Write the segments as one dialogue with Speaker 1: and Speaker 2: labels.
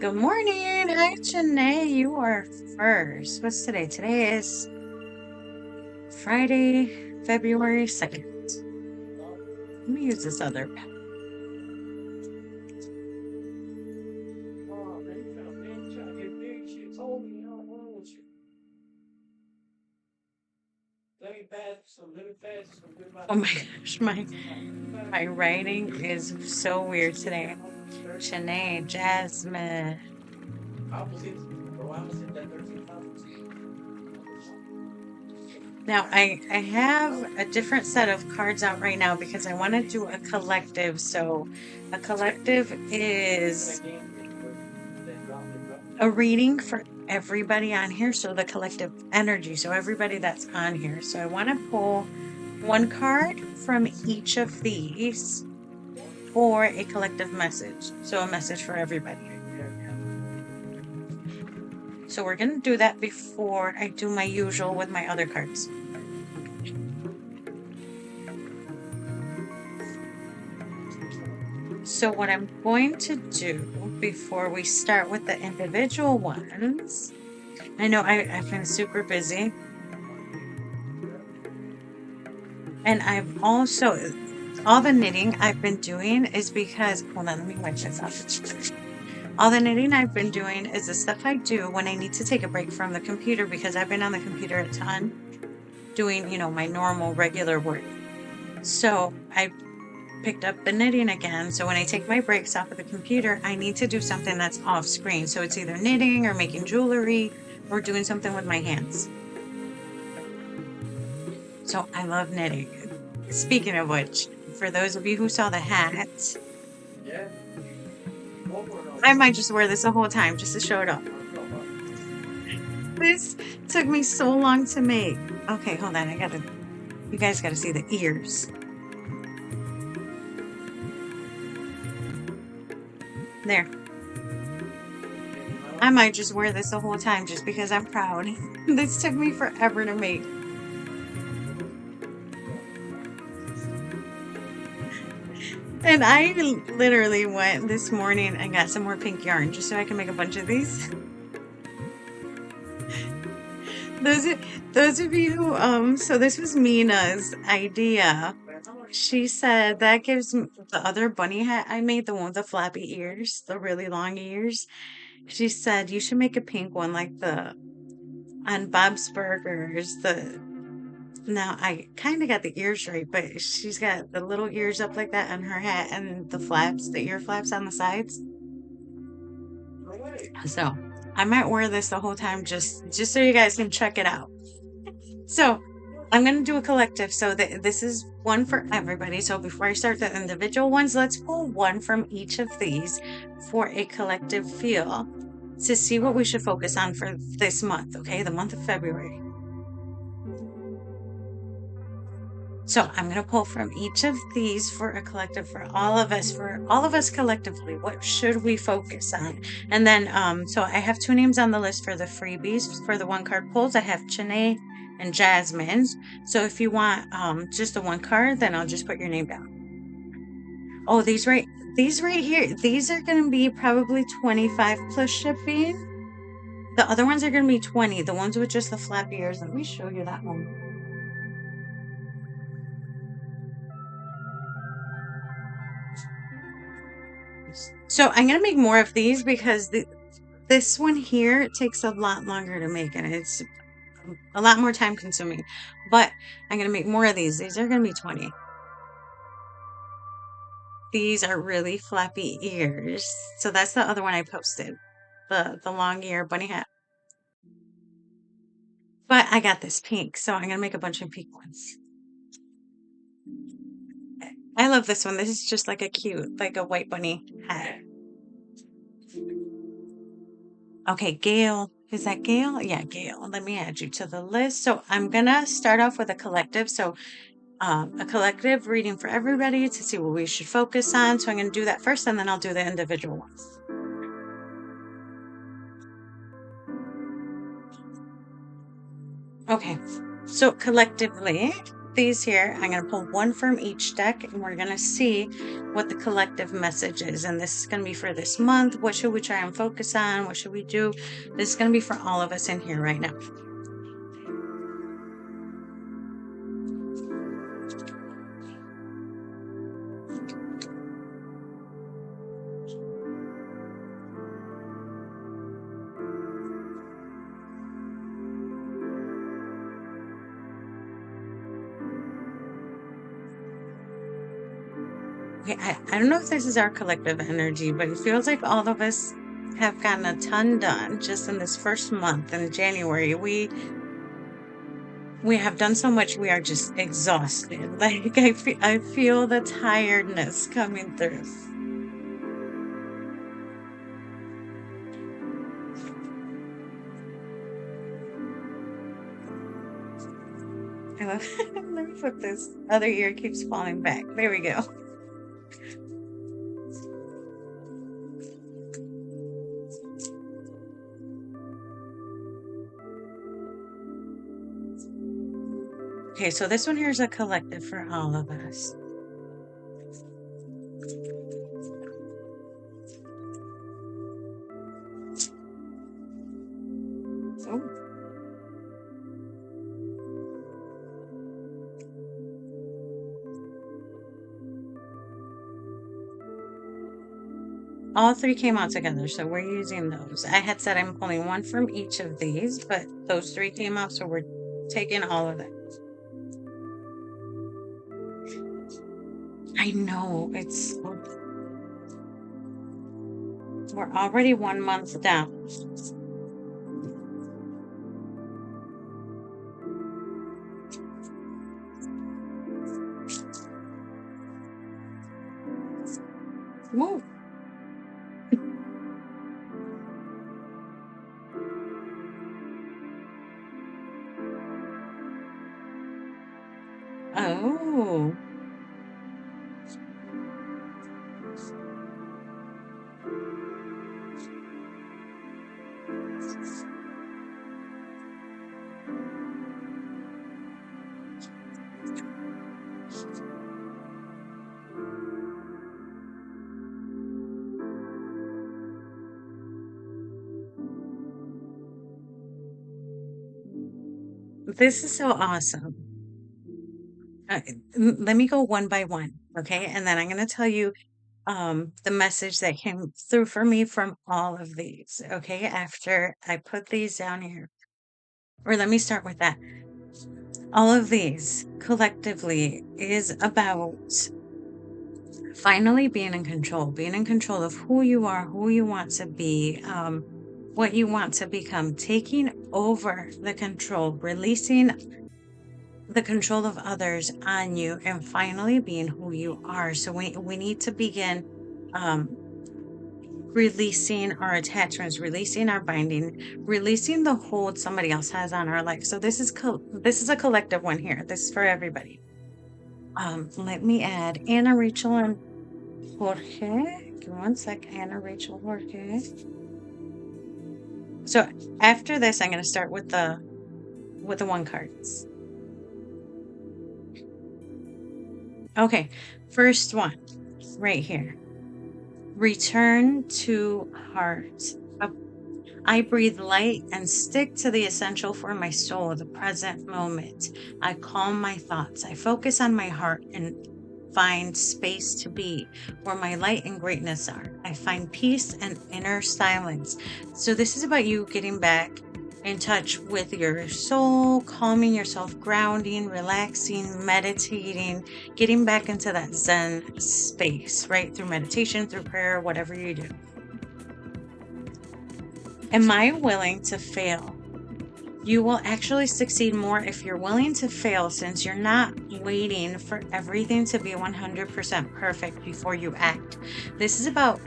Speaker 1: Good morning. Hi, Chanay. You are first. What's today? Today is Friday, February 2nd. Let me use this other pen. Oh my gosh, my writing is so weird today. Chanay, Jasmine. Now I have a different set of cards out right now because I want to do a collective. So a collective is a reading for everybody on here. So the collective energy. So everybody that's on here. So I want to pull one card from each of these for a collective message. So a message for everybody. So we're going to do that before I do my usual with my other cards. So what I'm going to do before we start with the individual ones, I know I've been super busy. And I've also, all the knitting I've been doing is because, hold on, let me wipe this off. All the knitting I've been doing is the stuff I do when I need to take a break from the computer because I've been on the computer a ton doing, my normal regular work. So I picked up the knitting again. So when I take my breaks off of the computer, I need to do something that's off screen. So it's either knitting or making jewelry or doing something with my hands. So I love knitting. Speaking of which, for those of you who saw the hat, I might just wear this the whole time just to show it off. This took me so long to make. Okay, hold on. You guys gotta see the ears. There. I might just wear this the whole time just because I'm proud. This took me forever to make. And I literally went this morning and got some more pink yarn just so I can make a bunch of these. Those of you who so this was Mina's idea. She said that gives the other bunny hat I made, the one with the flappy ears, the really long ears. She said you should make a pink one like the on Bob's Burgers. Now I kind of got the ears right, but she's got the little ears up like that on her hat and the ear flaps on the sides. So I might wear this the whole time just so you guys can check it out. So I'm going to do a collective. So this is one for everybody. So before I start the individual ones, let's pull one from each of these for a collective feel to see what we should focus on for this month. Okay. The month of February. So I'm going to pull from each of these for a collective for all of us collectively. What should we focus on? And then, so I have two names on the list for the freebies for the one card pulls. I have Chanay and Jasmine's. So if you want, just the one card, then I'll just put your name down. Oh, these right here, these are going to be probably 25 plus shipping. The other ones are going to be 20. The ones with just the flap ears. Let me show you that one. So I'm going to make more of these because this one here takes a lot longer to make and it's a lot more time consuming. But I'm going to make more of these. These are going to be 20. These are really flappy ears. So that's the other one I posted. The long ear bunny hat. But I got this pink, so I'm going to make a bunch of pink ones. I love this one. This is just like a white bunny hat. Okay, Gail. Is that Gail? Yeah, Gail. Let me add you to the list. So I'm going to start off with a collective. So a collective reading for everybody to see what we should focus on. So I'm going to do that first, and then I'll do the individual ones. Okay, so collectively, these here. I'm going to pull one from each deck, and we're going to see what the collective message is. And this is going to be for this month. What should we try and focus on? What should we do? This is going to be for all of us in here right now. Okay, I don't know if this is our collective energy, but it feels like all of us have gotten a ton done just in this first month in January. We have done so much, we are just exhausted. Like I feel the tiredness coming through. I love, let me put this other ear keeps falling back. There we go. Okay, so this one here is a collective for all of us. Oh. All three came out together, so we're using those. I had said I'm pulling one from each of these, but those three came out, so we're taking all of them. I know, we're already 1 month down. Woo. Oh. This is so awesome. Let me go one by one, okay? And then I'm going to tell you the message that came through for me from all of these, okay? After I put these down here. Or let me start with that. All of these collectively is about finally being in control of who you are, who you want to be, what you want to become, taking over the control, releasing the control of others on you, and finally being who you are. So we need to begin releasing our attachments, releasing our binding, releasing the hold somebody else has on our life. So this is a collective one here. This is for everybody. Let me add Anna, Rachel, and Jorge. Give me 1 sec. Anna, Rachel, Jorge. So after this, I'm going to start with the 1 cards. Okay, first one right here. Return to heart. I breathe light and stick to the essential for my soul, the present moment. I calm my thoughts. I focus on my heart and find space to be where my light and greatness are. I find peace and inner silence. So this is about you getting back in touch with your soul, calming yourself, grounding, relaxing, meditating, getting back into that Zen space, right? Through meditation, through prayer, whatever you do. Am I willing to fail? You will actually succeed more if you're willing to fail, since you're not waiting for everything to be 100% perfect before you act. This is about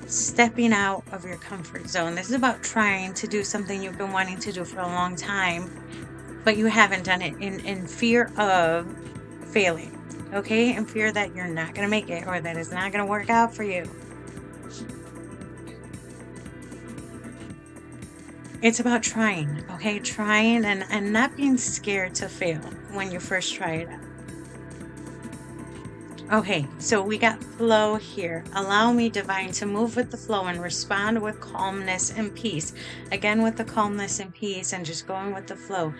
Speaker 1: stepping out of your comfort zone. This is about trying to do something you've been wanting to do for a long time, but you haven't done it in fear of failing, okay? In fear that you're not going to make it, or that it's not going to work out for you. It's about trying, okay? Trying and not being scared to fail when you first try it out. Okay, so we got flow here. Allow me, divine, to move with the flow and respond with calmness and peace. Again, with the calmness and peace and just going with the flow,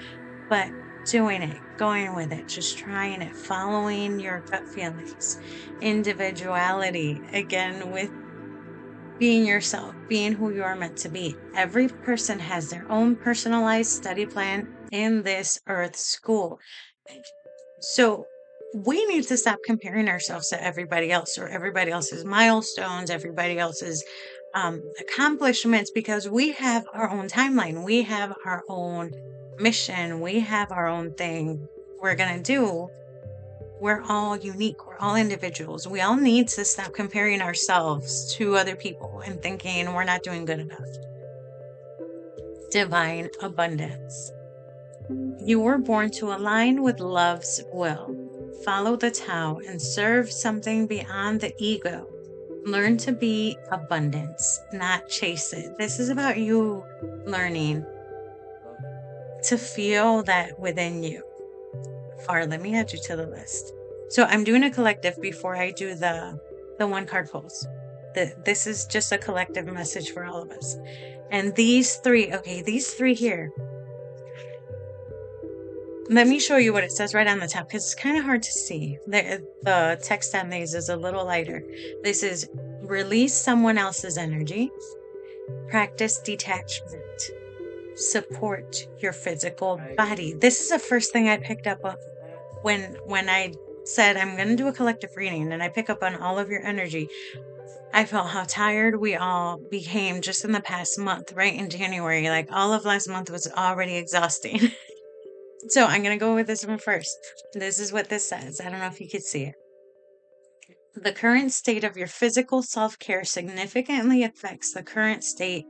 Speaker 1: but doing it, going with it, just trying it, following your gut feelings. Individuality, again, with being yourself, being who you are meant to be. Every person has their own personalized study plan in this earth school. So we need to stop comparing ourselves to everybody else or everybody else's milestones, everybody else's accomplishments, because we have our own timeline. We have our own mission. We have our own thing we're going to do. We're all unique. We're all individuals. We all need to stop comparing ourselves to other people and thinking we're not doing good enough. Divine abundance. You were born to align with love's will. Follow the Tao and serve something beyond the ego. Learn to be abundance, not chase it. This is about you learning to feel that within you. Farr, let me add you to the list. So I'm doing a collective before I do the one card pulls. This is just a collective message for all of us. And these three here. Let me show you what it says right on the top, because it's kind of hard to see. The text on these is a little lighter. This is release someone else's energy, practice detachment, support your physical body. This is the first thing I picked up on when I said I'm going to do a collective reading and I pick up on all of your energy. I felt how tired we all became just in the past month, right in January. Like all of last month was already exhausting. So I'm going to go with this one first. This is what this says. I don't know if you could see it. The current state of your physical self-care significantly affects the current state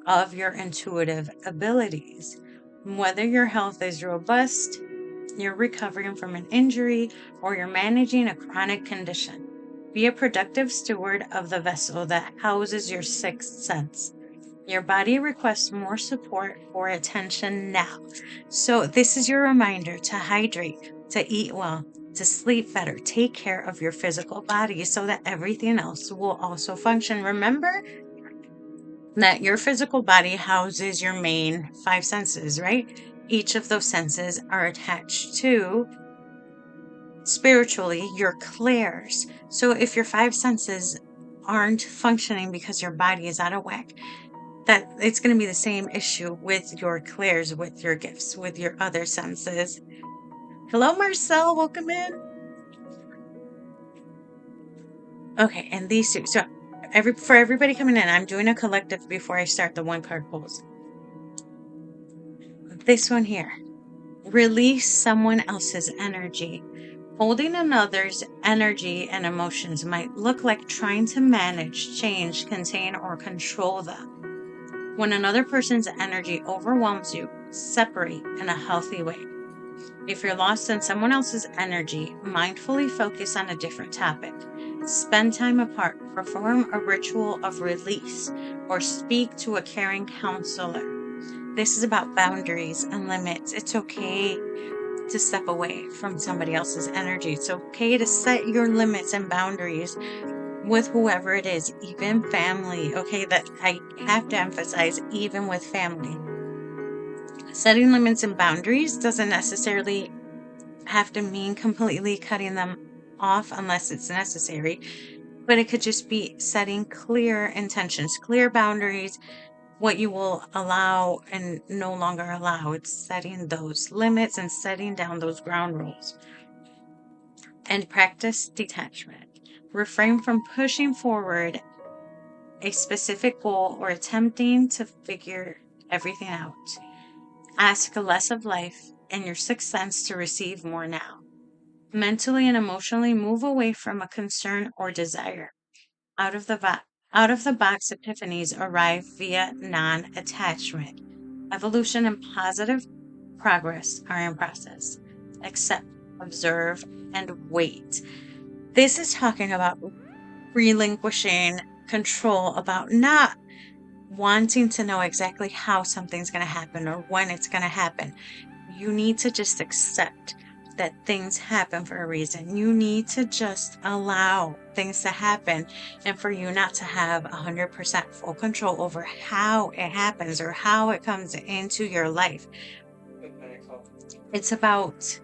Speaker 1: of your intuitive abilities. Whether your health is robust, you're recovering from an injury, or you're managing a chronic condition, be a productive steward of the vessel that houses your sixth sense. Your body requests more support or attention now. So this is your reminder to hydrate, to eat well, to sleep better. Take care of your physical body so that everything else will also function. Remember that your physical body houses your main five senses, right? Each of those senses are attached to, spiritually, your clairs. So if your five senses aren't functioning because your body is out of whack, that it's going to be the same issue with your clairs, with your gifts, with your other senses. Hello, Marcel. Welcome in. Okay, and these two. So for everybody coming in, I'm doing a collective before I start the one card pulls. This one here. Release someone else's energy. Holding another's energy and emotions might look like trying to manage, change, contain, or control them. When another person's energy overwhelms you, separate in a healthy way. If you're lost in someone else's energy, mindfully focus on a different topic. Spend time apart, perform a ritual of release, or speak to a caring counselor. This is about boundaries and limits. It's okay to step away from somebody else's energy. It's okay to set your limits and boundaries with whoever it is, even family. Okay, that I have to emphasize, even with family. Setting limits and boundaries doesn't necessarily have to mean completely cutting them off unless it's necessary, but it could just be setting clear intentions, clear boundaries, what you will allow and no longer allow. It's setting those limits and setting down those ground rules. And practice detachment. Refrain from pushing forward a specific goal or attempting to figure everything out. Ask less of life and your sixth sense to receive more now. Mentally and emotionally move away from a concern or desire. Out of the box epiphanies arrive via non-attachment. Evolution and positive progress are in process. Accept, observe, and wait. This is talking about relinquishing control, about not wanting to know exactly how something's going to happen or when it's going to happen. You need to just accept that things happen for a reason. You need to just allow things to happen, and for you not to have 100% full control over how it happens or how it comes into your life. It's about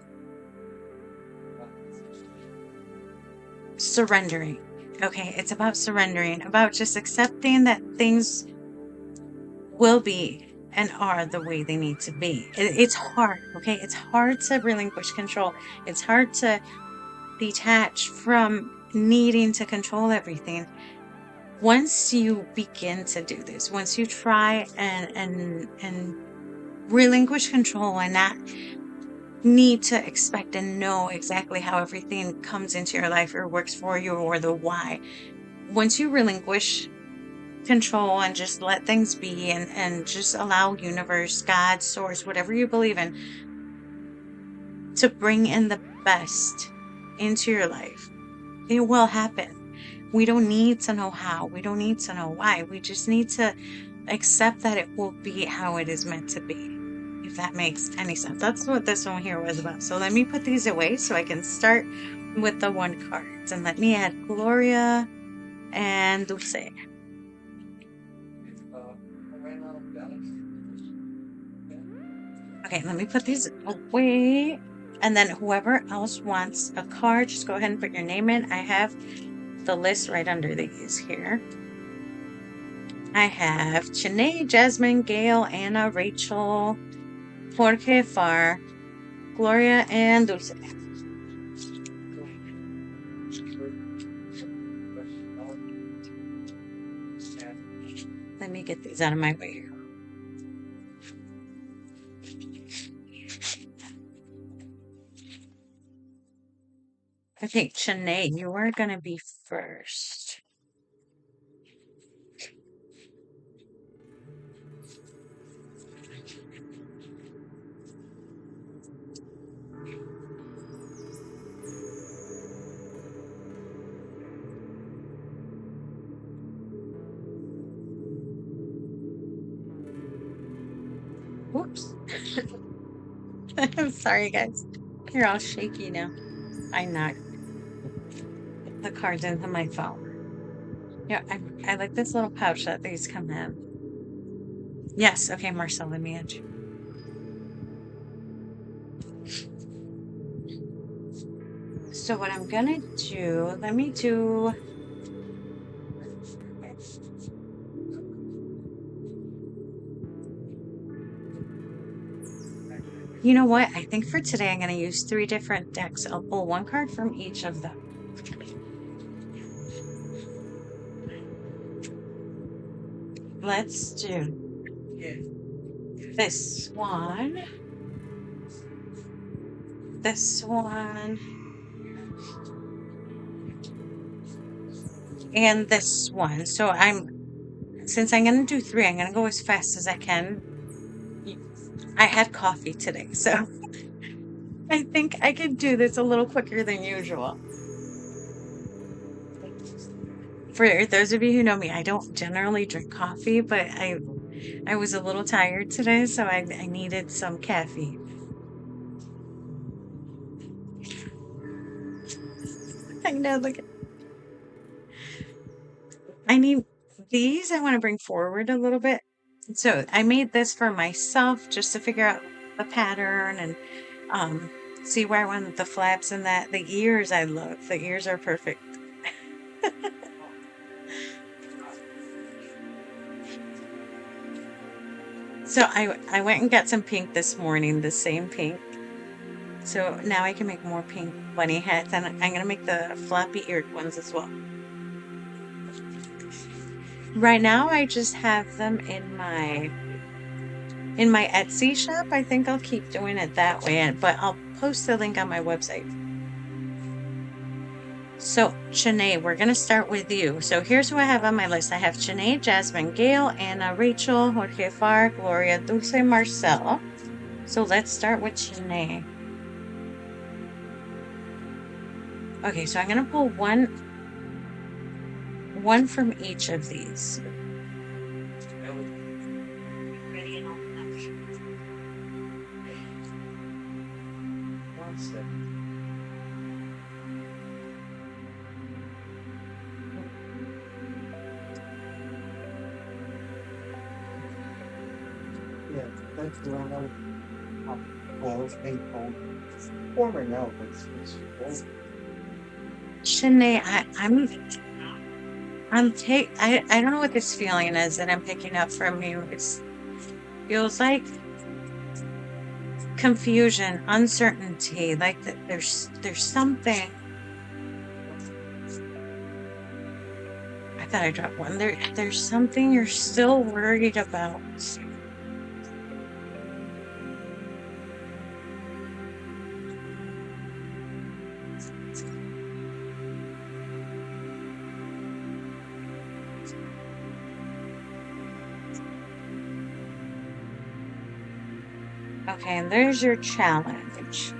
Speaker 1: surrendering. Okay, it's about surrendering, about just accepting that things will be and are the way they need to be. It's hard, okay? It's hard to relinquish control. It's hard to detach from needing to control everything. Once you begin to do this, once you try and relinquish control and not need to expect and know exactly how everything comes into your life or works for you or the why. Once you relinquish control and just let things be and just allow universe, God, source, whatever you believe in, to bring in the best into your life, it will happen. We don't need to know how. We don't need to know why. We just need to accept that it will be how it is meant to be. If that makes any sense. That's what this one here was about. So let me put these away so I can start with the one cards. And let me add Gloria and Dulce. Okay, let me put these away. And then whoever else wants a card, just go ahead and put your name in. I have the list right under these here. I have Chanay, Jasmine, Gail, Anna, Rachel, Jorge, Farr, Gloria, and Dulce. Let me get these out of my way here. Okay, Chanay, you are going to be first. Whoops. I'm sorry, guys. You're all shaky now. I knocked the cards into my phone. Yeah, I like this little pouch that these come in. Yes, okay, Marcel, let me add you. So what I'm gonna do, let me do. You know what? I think for today I'm going to use 3 different decks. I'll pull one card from each of them. Let's do this one, this one, and this one. So since I'm going to do 3, I'm going to go as fast as I can. I had coffee today, so I think I could do this a little quicker than usual. For those of you who know me, I don't generally drink coffee, but I was a little tired today, so I needed some caffeine. I know, look, I need these. I want to bring forward a little bit. So I made this for myself just to figure out the pattern and um, see where I wanted the flaps and that. The ears I love. The ears are perfect. So I went and got some pink this morning, the same pink. So now I can make more pink bunny hats, and I'm going to make the floppy eared ones as well. Right now I just have them in my Etsy shop. I think I'll keep doing it that way, but I'll post the link on my website. So, Chanay, we're going to start with you. So, here's who I have on my list. I have Chanay, Jasmine, Gail, Anna, Rachel, Jorge, Farr, Gloria, Dulce, Marcel. So, let's start with Chanay. Okay, so I'm going to pull one from each of these. Shanae, I don't know what this feeling is that I'm picking up from you. It feels like confusion, uncertainty, like that there's something. I thought I dropped one. There's something you're still worried about. Okay, and there's your challenge.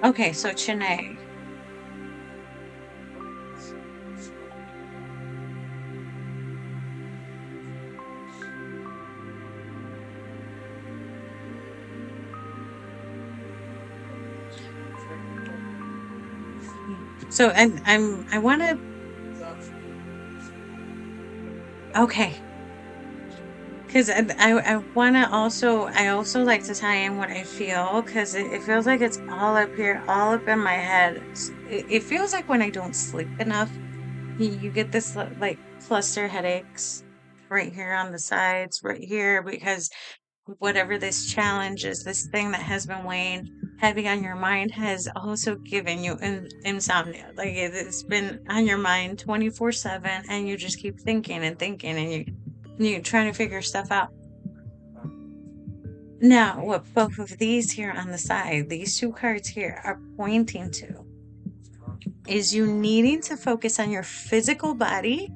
Speaker 1: Okay, so Chanay. So I want to. Okay, because I want to also, I also like to tie in what I feel because it feels like it's all up here, all up in my head. It feels like when I don't sleep enough, you get this like cluster headaches right here on the sides, right here, because whatever this challenge is, this thing that has been weighing heavy on your mind has also given you insomnia. Like it's been on your mind 24/7, and you just keep thinking and thinking, and you're trying to figure stuff out. Now, what both of these here on the side, these two cards here, are pointing to is you needing to focus on your physical body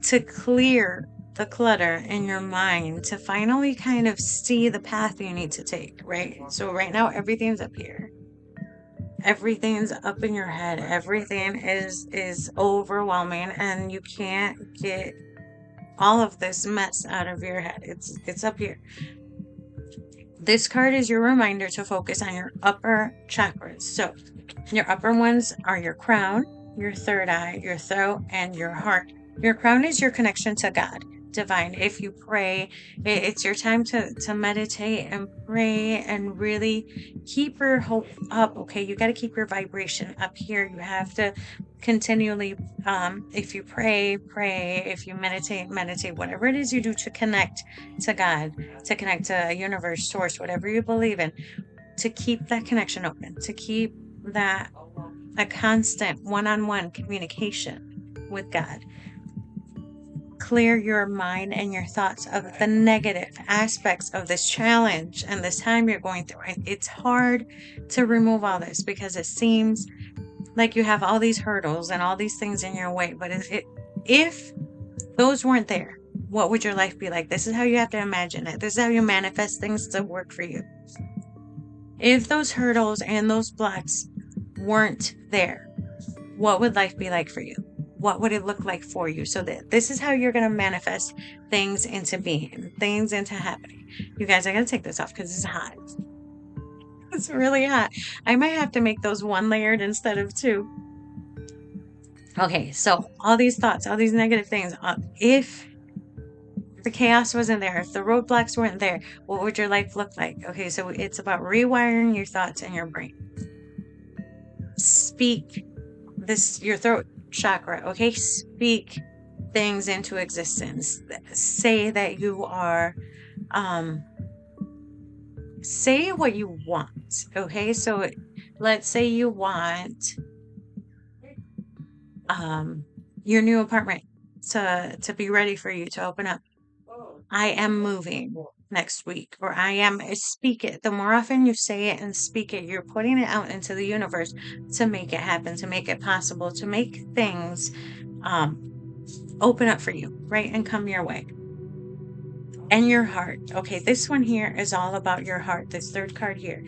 Speaker 1: to clear the clutter in your mind, to finally kind of see the path you need to take, right? So right now everything's up here. Everything's up in your head. Everything is overwhelming, and you can't get all of this mess out of your head. It's up here. This card is your reminder to focus on your upper chakras. So your upper ones are your crown, your third eye, your throat, and your heart. Your crown is your connection to God, divine. If you pray, it's your time to meditate and pray and really keep your hope up. Okay, you got to keep your vibration up here. You have to continually, if you pray, pray. If you meditate, meditate. Whatever it is you do to connect to God, to connect to a universe, source, whatever you believe in, to keep that connection open, to keep that a constant one-on-one communication with God. Clear your mind and your thoughts of the negative aspects of this challenge and this time you're going through. It's hard to remove all this because it seems like you have all these hurdles and all these things in your way. But if those weren't there, what would your life be like? This is how you have to imagine it. This is how you manifest things to work for you. If those hurdles and those blocks weren't there, what would life be like for you? What would it look like for you? So that this is how you're going to manifest things into being, things into happening. You guys, I got to take this off because it's hot. It's really hot. I might have to make those one layered instead of two. Okay, so all these thoughts, all these negative things, if the chaos wasn't there, if the roadblocks weren't there, what would your life look like? Okay, so it's about rewiring your thoughts and your brain. Speak this, your throat chakra, okay? Speak things into existence. Say that you are, say what you want, okay? So let's say you want, your new apartment to be ready for you to open up. I am moving next week, or I am, speak it. The more often you say it and speak it, you're putting it out into the universe to make it happen, to make it possible, to make things open up for you, right? And come your way. And your heart. Okay, this one here is all about your heart. This third card here.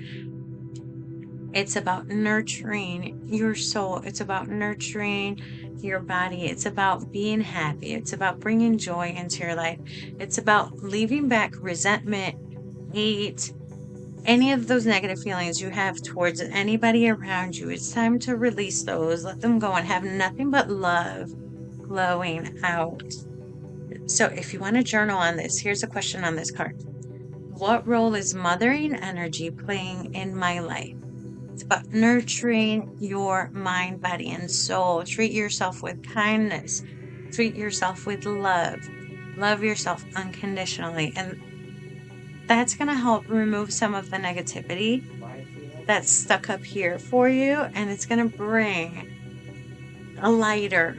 Speaker 1: It's about nurturing your soul. It's about nurturing your body. It's about being happy. It's about bringing joy into your life. It's about leaving back resentment, hate, any of those negative feelings you have towards anybody around you. It's time to release those, let them go, and have nothing but love flowing out. So, if you want to journal on this, here's a question on this card. What role is mothering energy playing in my life? It's about nurturing your mind, body, and soul. Treat yourself with kindness. Treat yourself with love. Love yourself unconditionally. And that's going to help remove some of the negativity that's stuck up here for you. And it's going to bring a lighter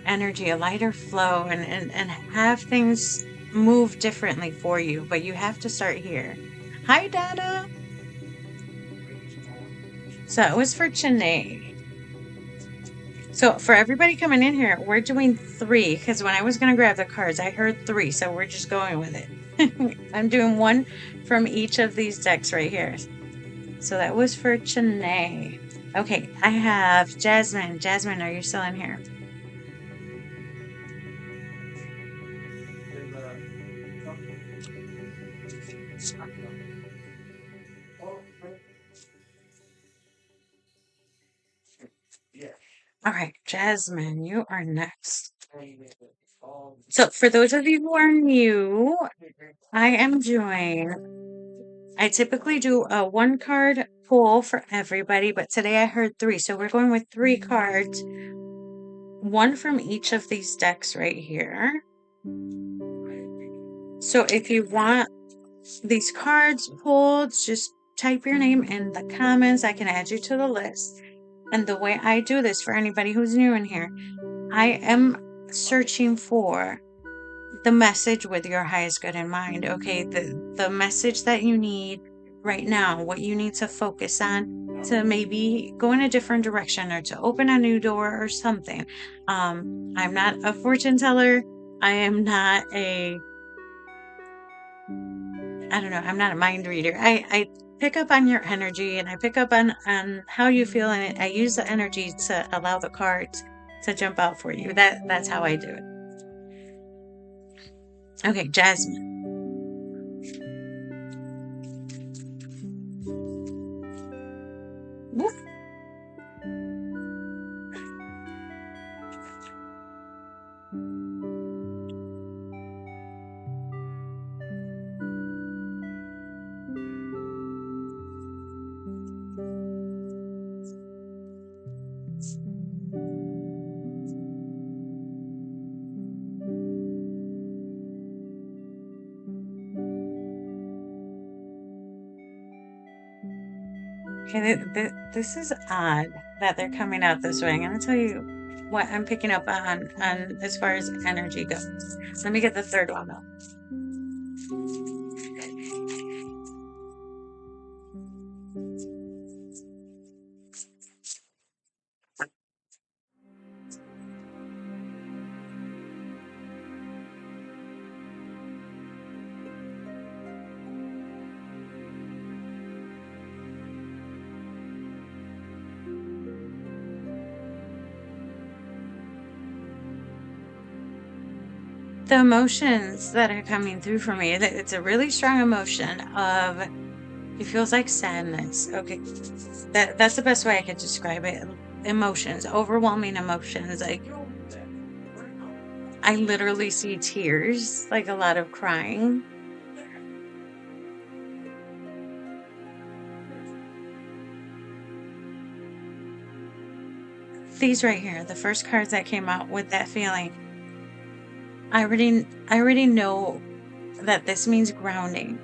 Speaker 1: energy, a lighter flow, and have things move differently for you. But you have to start here. Hi, Dada. So it was for Chanay. So for everybody coming in here, we're doing 3 because when I was going to grab the cards, I heard 3. So we're just going with it. I'm doing 1 from each of these decks right here. So that was for Chanay. Okay, I have Jasmine. Jasmine, are you still in here? All right, Jasmine, you are next. So for those of you who are new, I typically do a 1 card pull for everybody, but today I heard 3. So we're going with 3 cards, 1 from each of these decks right here. So if you want these cards pulled, just type your name in the comments. I can add you to the list. And the way I do this for anybody who's new in here, I am searching for the message with your highest good in mind. Okay, the message that you need right now, what you need to focus on to maybe go in a different direction or to open a new door or something. I'm not a fortune teller. I am not a I don't know, I'm not a mind reader. I pick up on your energy and I pick up on how you feel, and I use the energy to allow the cards to jump out for you. That's how I do it. Okay, Jasmine. Woof. Okay, this is odd that they're coming out this way. I'm gonna tell you what I'm picking up on as far as energy goes. Let me get the third one though. The emotions that are coming through for me, it's a really strong emotion of it feels like sadness. Okay. That's the best way I could describe it. Emotions, overwhelming emotions. Like I literally see tears, like a lot of crying. These right here, the first cards that came out with that feeling. I already know that this means grounding.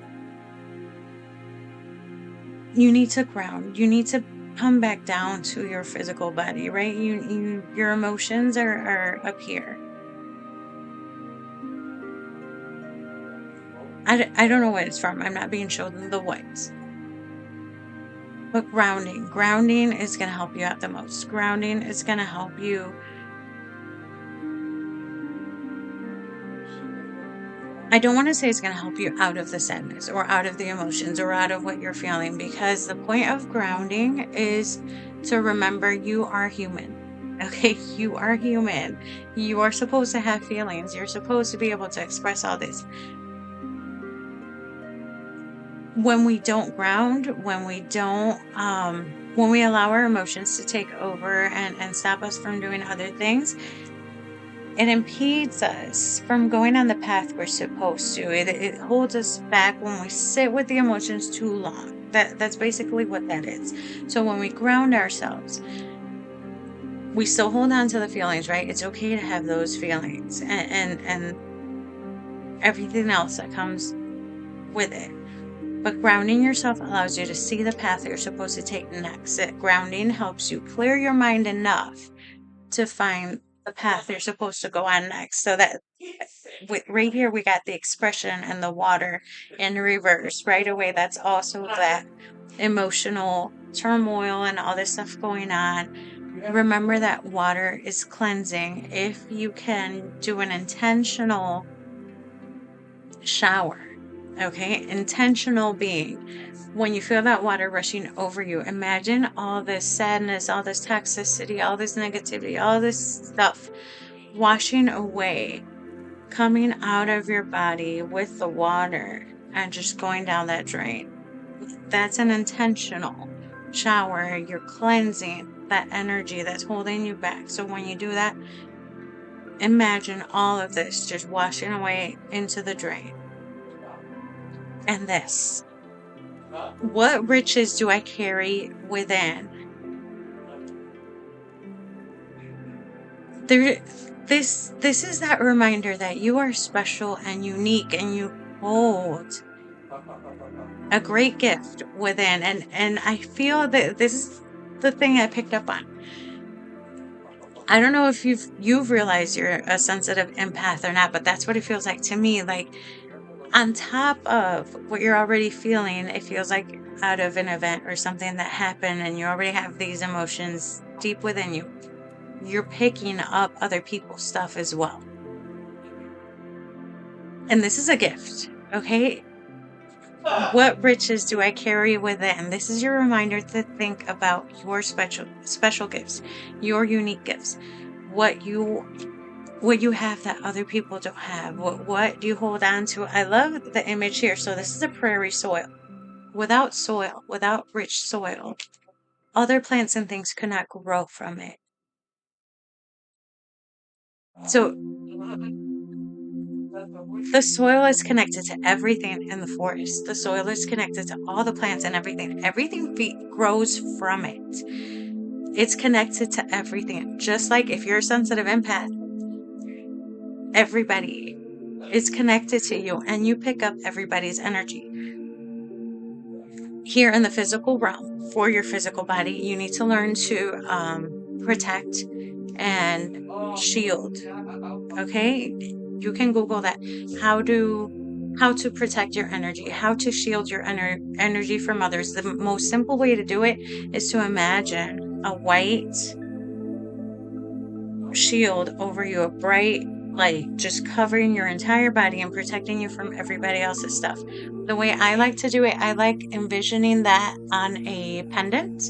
Speaker 1: You need to ground. You need to come back down to your physical body, right? Your emotions are up here. I don't know what it's from. I'm not being shown the what. But grounding is going to help you out the most. Grounding is going to help you I don't want to say it's going to help you out of the sadness or out of the emotions or out of what you're feeling, because the point of grounding is to remember you are human. Okay, you are human. You are supposed to have feelings. You're supposed to be able to express all this. When we don't ground, when we allow our emotions to take over and stop us from doing other things, it impedes us from going on the path we're supposed to. It holds us back when we sit with the emotions too long. That's basically what that is. So when we ground ourselves, we still hold on to the feelings, right? It's okay to have those feelings and everything else that comes with it. But grounding yourself allows you to see the path that you're supposed to take next. Grounding helps you clear your mind enough to find the path you're supposed to go on next. So that right here, we got the expression and the water in reverse right away. That's also that emotional turmoil and all this stuff going on. Remember that water is cleansing. If you can do an intentional shower, okay, intentional being. When you feel that water rushing over you, imagine all this sadness, all this toxicity, all this negativity, all this stuff washing away, coming out of your body with the water and just going down that drain. That's an intentional shower. You're cleansing that energy that's holding you back. So when you do that, imagine all of this just washing away into the drain. And this, what riches do I carry within? This is that reminder that you are special and unique, and you hold a great gift within. And I feel that this is the thing I picked up on. I don't know if you've realized you're a sensitive empath or not, but that's what it feels like to me. Like, on top of what you're already feeling, it feels like out of an event or something that happened, and you already have these emotions deep within you. You're picking up other people's stuff as well. And this is a gift, okay? What riches do I carry within? This is your reminder to think about your special gifts, your unique gifts, what you have that other people don't have. What do you hold on to? I love the image here. So this is a prairie soil. Without rich soil, other plants and things could not grow from it. So the soil is connected to everything in the forest. The soil is connected to all the plants and everything. Everything grows from it. It's connected to everything. Just like if you're a sensitive empath, everybody is connected to you and you pick up everybody's energy. Here in the physical realm, for your physical body, you need to learn to protect and shield. Okay? You can Google that. How to protect your energy, how to shield your energy from others. The most simple way to do it is to imagine a white shield over you, a bright light just covering your entire body and protecting you from everybody else's stuff. The way I like to do it, I like envisioning that on a pendant.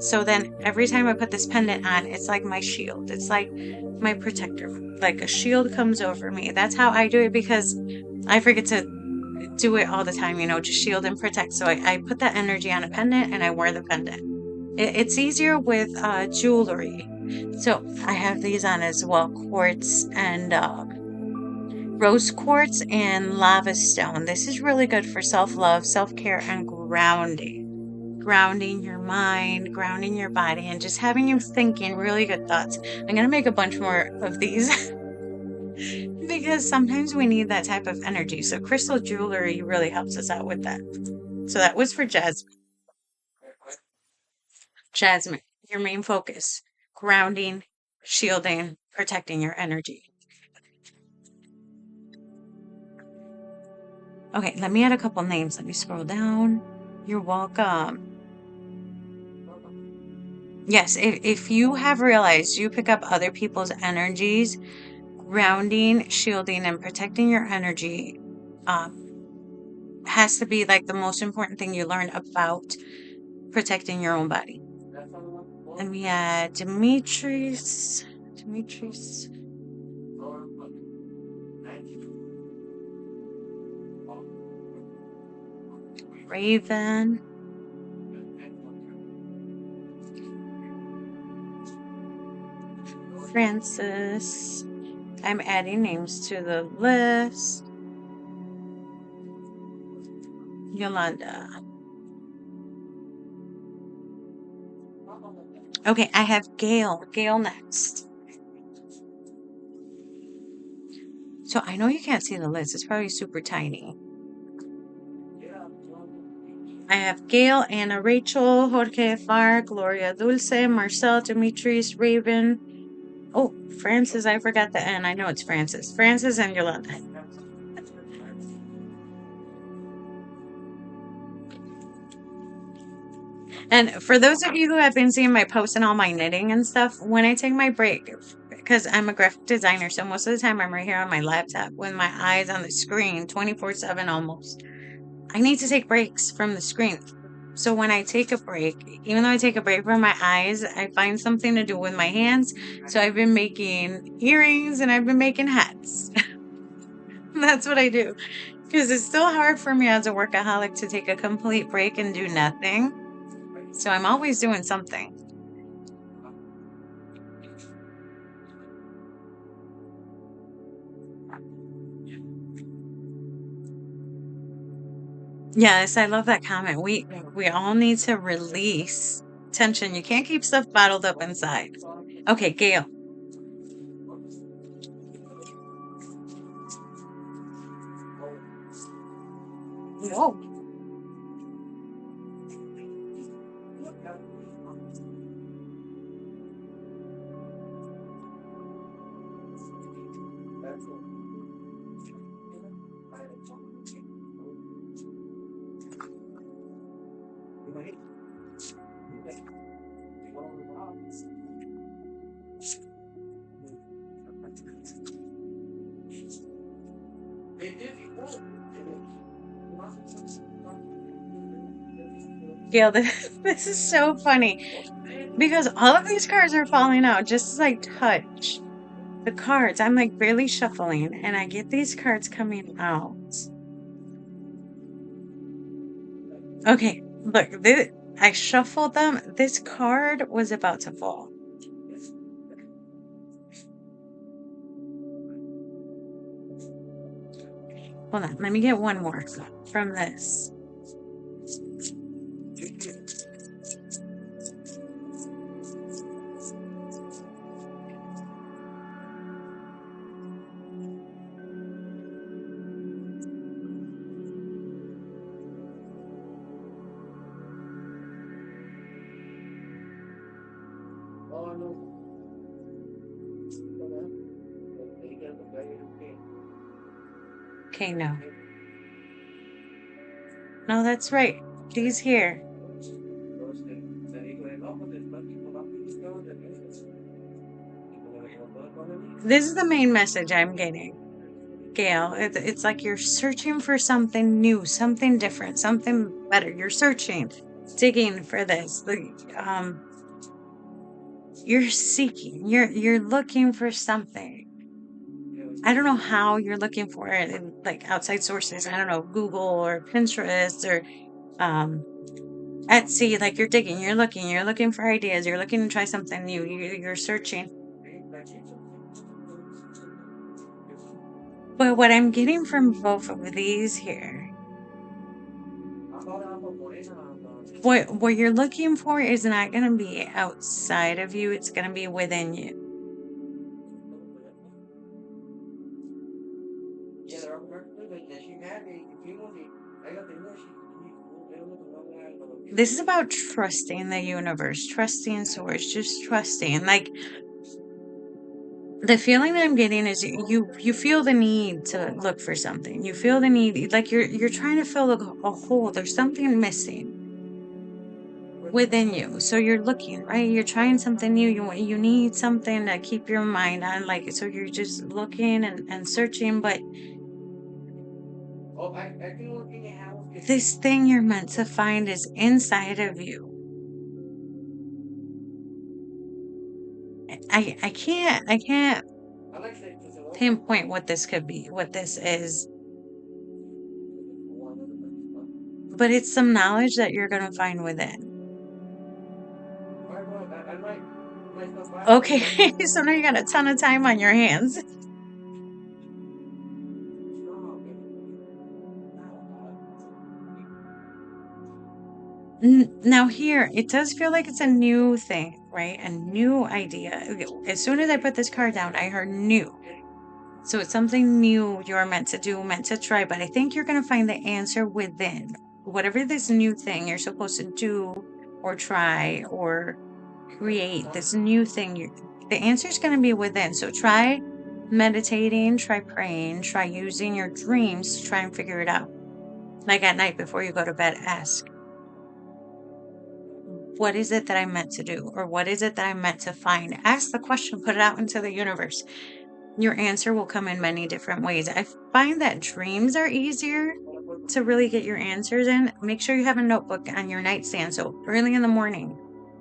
Speaker 1: So then every time I put this pendant on, it's like my shield. It's like my protector. Like a shield comes over me. That's how I do it, because I forget to do it all the time, to shield and protect. So I put that energy on a pendant and I wear the pendant. It's easier with jewelry. So I have these on as well, quartz and rose quartz and lava stone. This is really good for self-love, self-care, and grounding. Grounding your mind, grounding your body, and just having you thinking really good thoughts. I'm going to make a bunch more of these because sometimes we need that type of energy. So crystal jewelry really helps us out with that. So that was for Jasmine. Jasmine, your main focus, grounding, shielding, protecting your energy. Okay, let me add a couple names. Let me scroll down. You're welcome. Yes, if you have realized you pick up other people's energies grounding, shielding, and protecting your energy has to be like the most important thing you learn about protecting your own body. And we had Demetrius, Raven, Francis. I'm adding names to the list. Yolanda. Okay, I have Gail. Gail next. So I know you can't see the list. It's probably super tiny. I have Gail, Anna, Rachel, Jorge, Farr, Gloria, Dulce, Marcel, Demetrius, Raven. Oh, Francis, I forgot the N. I know it's Francis. Francis and Yolanda. And for those of you who have been seeing my posts and all my knitting and stuff, when I take my break, because I'm a graphic designer, so most of the time I'm right here on my laptop with my eyes on the screen 24/7 almost. I need to take breaks from the screen. So when I take a break, even though I take a break from my eyes, I find something to do with my hands. So I've been making earrings and I've been making hats. That's what I do. Because it's still hard for me as a workaholic to take a complete break and do nothing. So I'm always doing something. Yes, I love that comment. We all need to release tension. You can't keep stuff bottled up inside. Okay, Gail. No. Gail, this is so funny because all of these cards are falling out just as I touch the cards. I'm like barely shuffling and I get these cards coming out. Okay, look, I shuffled them. This card was about to fall. Hold on, let me get one more from this. Okay, no. No, that's right. She's here. This is the main message I'm getting, Gail. It's like you're searching for something new, something different, something better. You're searching, digging for this. You're seeking. You're looking for something. I don't know how you're looking for it in like outside sources. I don't know, Google or Pinterest or um Etsy. Like you're digging, you're looking for ideas, you're looking to try something new. You're searching. But what I'm getting from both of these here, what you're looking for is not going to be outside of you, it's going to be within you. This is about trusting the universe, trusting source, just trusting. Like the feeling that I'm getting is you feel the need to look for something. You feel the need, like you're trying to fill a hole. There's something missing. within you. So you're looking, right? You're trying something new. You need something to keep your mind on, like, so you're just looking and searching, but this thing you're meant to find is inside of you. I can't pinpoint what this could be, what this is, but it's some knowledge that you're gonna find within. Okay, so now you got a ton of time on your hands. Now here, it does feel like it's a new thing, right? A new idea. As soon as I put this card down, I heard new. So it's something new you're meant to do, meant to try, but I think you're going to find the answer within. Whatever this new thing you're supposed to do or try or create, this new thing, the answer is going to be within. So try meditating, try praying, try using your dreams to try and figure it out. Like at night before you go to bed, ask, what is it that I'm meant to do? Or what is it that I'm meant to find? Ask the question, put it out into the universe. Your answer will come in many different ways. I find that dreams are easier to really get your answers in. Make sure you have a notebook on your nightstand. So early in the morning,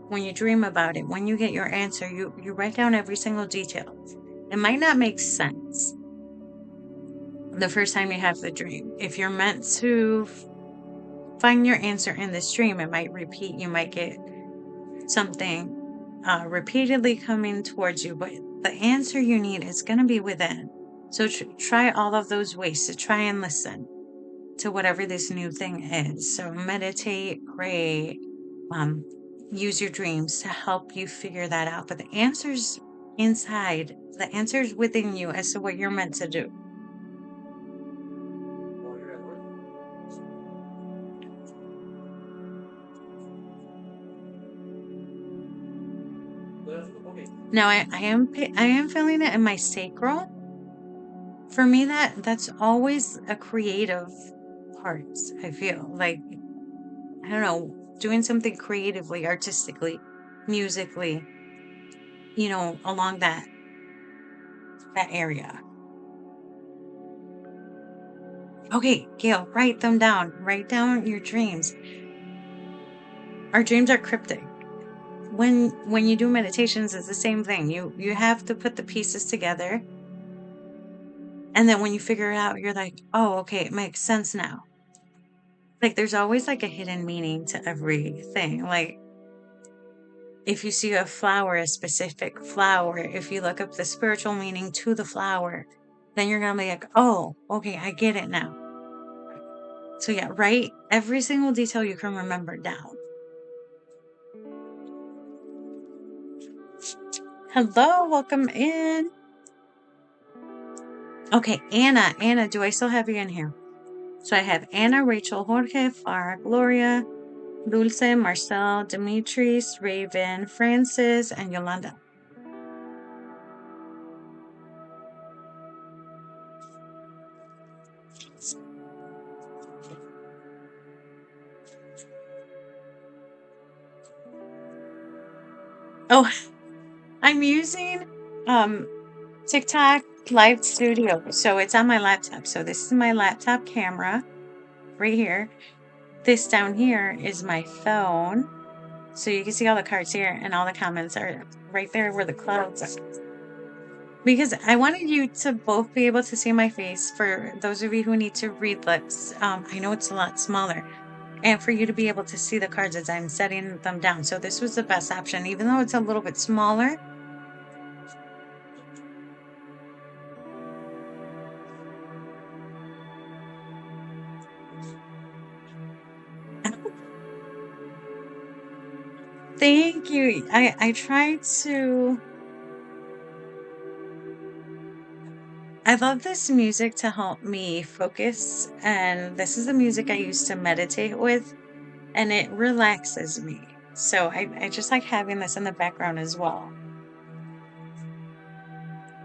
Speaker 1: when you dream about it, when you get your answer, you write down every single detail. It might not make sense the first time you have the dream. If you're meant to find your answer in this dream, it might repeat. You might get something repeatedly coming towards you, but the answer you need is going to be within. So try all of those ways to try and listen to whatever this new thing is. So meditate, pray, um, use your dreams to help you figure that out. But the answer's inside, the answer's within you as to what you're meant to do. Now I am feeling it in my sacral. For me, that's always a creative part. I feel like, I don't know, doing something creatively, artistically, musically, along that area. Okay, Gail, write them down. Write down your dreams. Our dreams are cryptic. When you do meditations, it's the same thing. You have to put the pieces together, and then when you figure it out, you're like, oh, okay, it makes sense now. Like there's always like a hidden meaning to everything. Like if you see a flower, a specific flower, if you look up the spiritual meaning to the flower, then you're gonna be like, oh, okay, I get it now. So yeah, write every single detail you can remember down. Hello, welcome in. Okay, Anna, do I still have you in here? So I have Anna, Rachel, Jorge, Farr, Gloria, Dulce, Marcel, Demetrius, Raven, Francis, and Yolanda. Oh, I'm using um TikTok Live Studio. So it's on my laptop. So this is my laptop camera right here. This down here is my phone. So you can see all the cards here and all the comments are right there where the clouds are. Because I wanted you to both be able to see my face. For those of you who need to read lips, I know it's a lot smaller. And for you to be able to see the cards as I'm setting them down. So this was the best option, even though it's a little bit smaller. Thank you. I tried to. I love this music to help me focus, and this is the music I use to meditate with, and it relaxes me. So I just like having this in the background as well.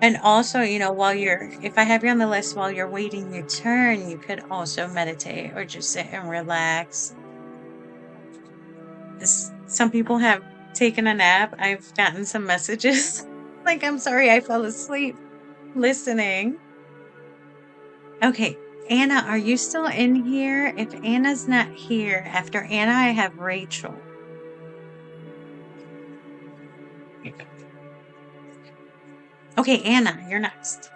Speaker 1: And also, if I have you on the list while you're waiting your turn, you could also meditate or just sit and relax. Some people have taken a nap. I've gotten some messages like, I'm sorry I fell asleep listening. Okay, Anna, are you still in here? If Anna's not here, after Anna, I have Rachel. Okay, Anna, you're next.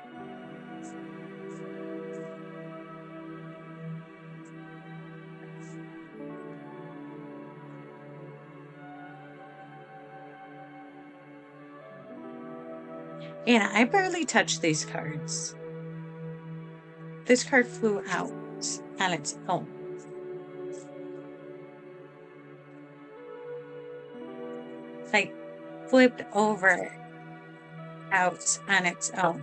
Speaker 1: Anna, I barely touched these cards. This card flew out on its own. Like flipped over out on its own.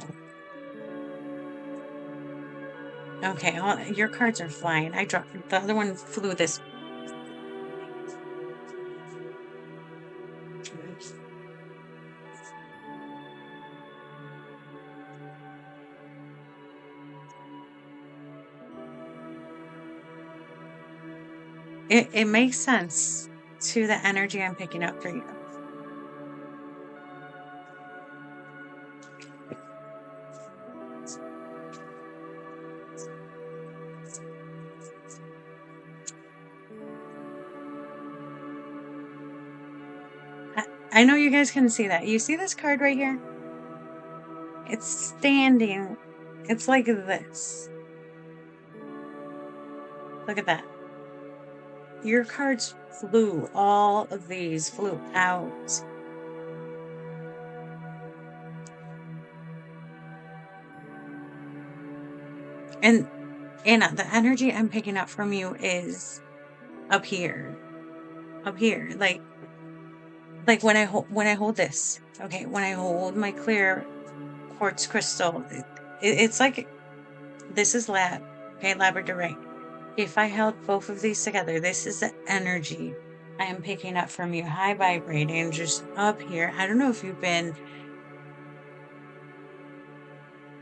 Speaker 1: Okay, your cards are flying. I dropped the other one flew this. It makes sense to the energy I'm picking up for you. I know you guys can see that. You see this card right here? It's standing. It's like this. Look at that. Your cards flew. All of these flew out. And Anna, the energy I'm picking up from you is up here. Up here. Like when I hold this. Okay, when I hold my clear quartz crystal, it's like this is labradorite. If I held both of these together, this is the energy I am picking up from you, high vibrating, just up here. I don't know if you've been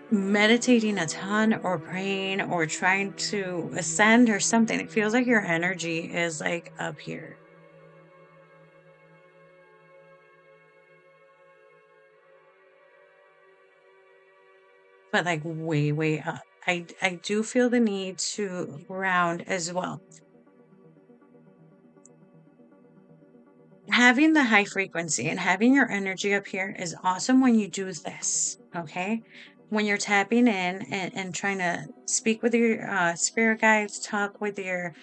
Speaker 1: meditating a ton or praying or trying to ascend or something. It feels like your energy is like up here. But like way, way up. I do feel the need to ground as well. Having the high frequency and having your energy up here is awesome when you do this, okay? When you're tapping in and trying to speak with your spirit guides, talk with your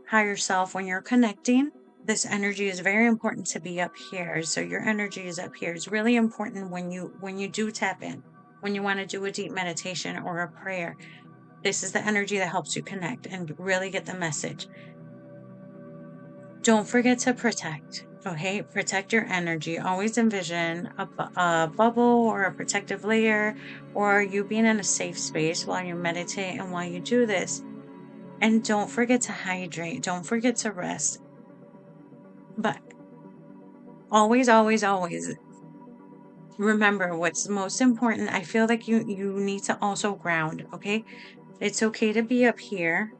Speaker 1: higher self, when you're connecting, this energy is very important to be up here. So your energy is up here. It's really important when you do tap in, when you want to do a deep meditation or a prayer. This is the energy that helps you connect and really get the message. Don't forget to protect, okay? Protect your energy. Always envision a bubble or a protective layer or you being in a safe space while you meditate and while you do this. And don't forget to hydrate. Don't forget to rest. But always, always, always remember what's most important. I feel like you need to also ground, okay? It's okay to be up here.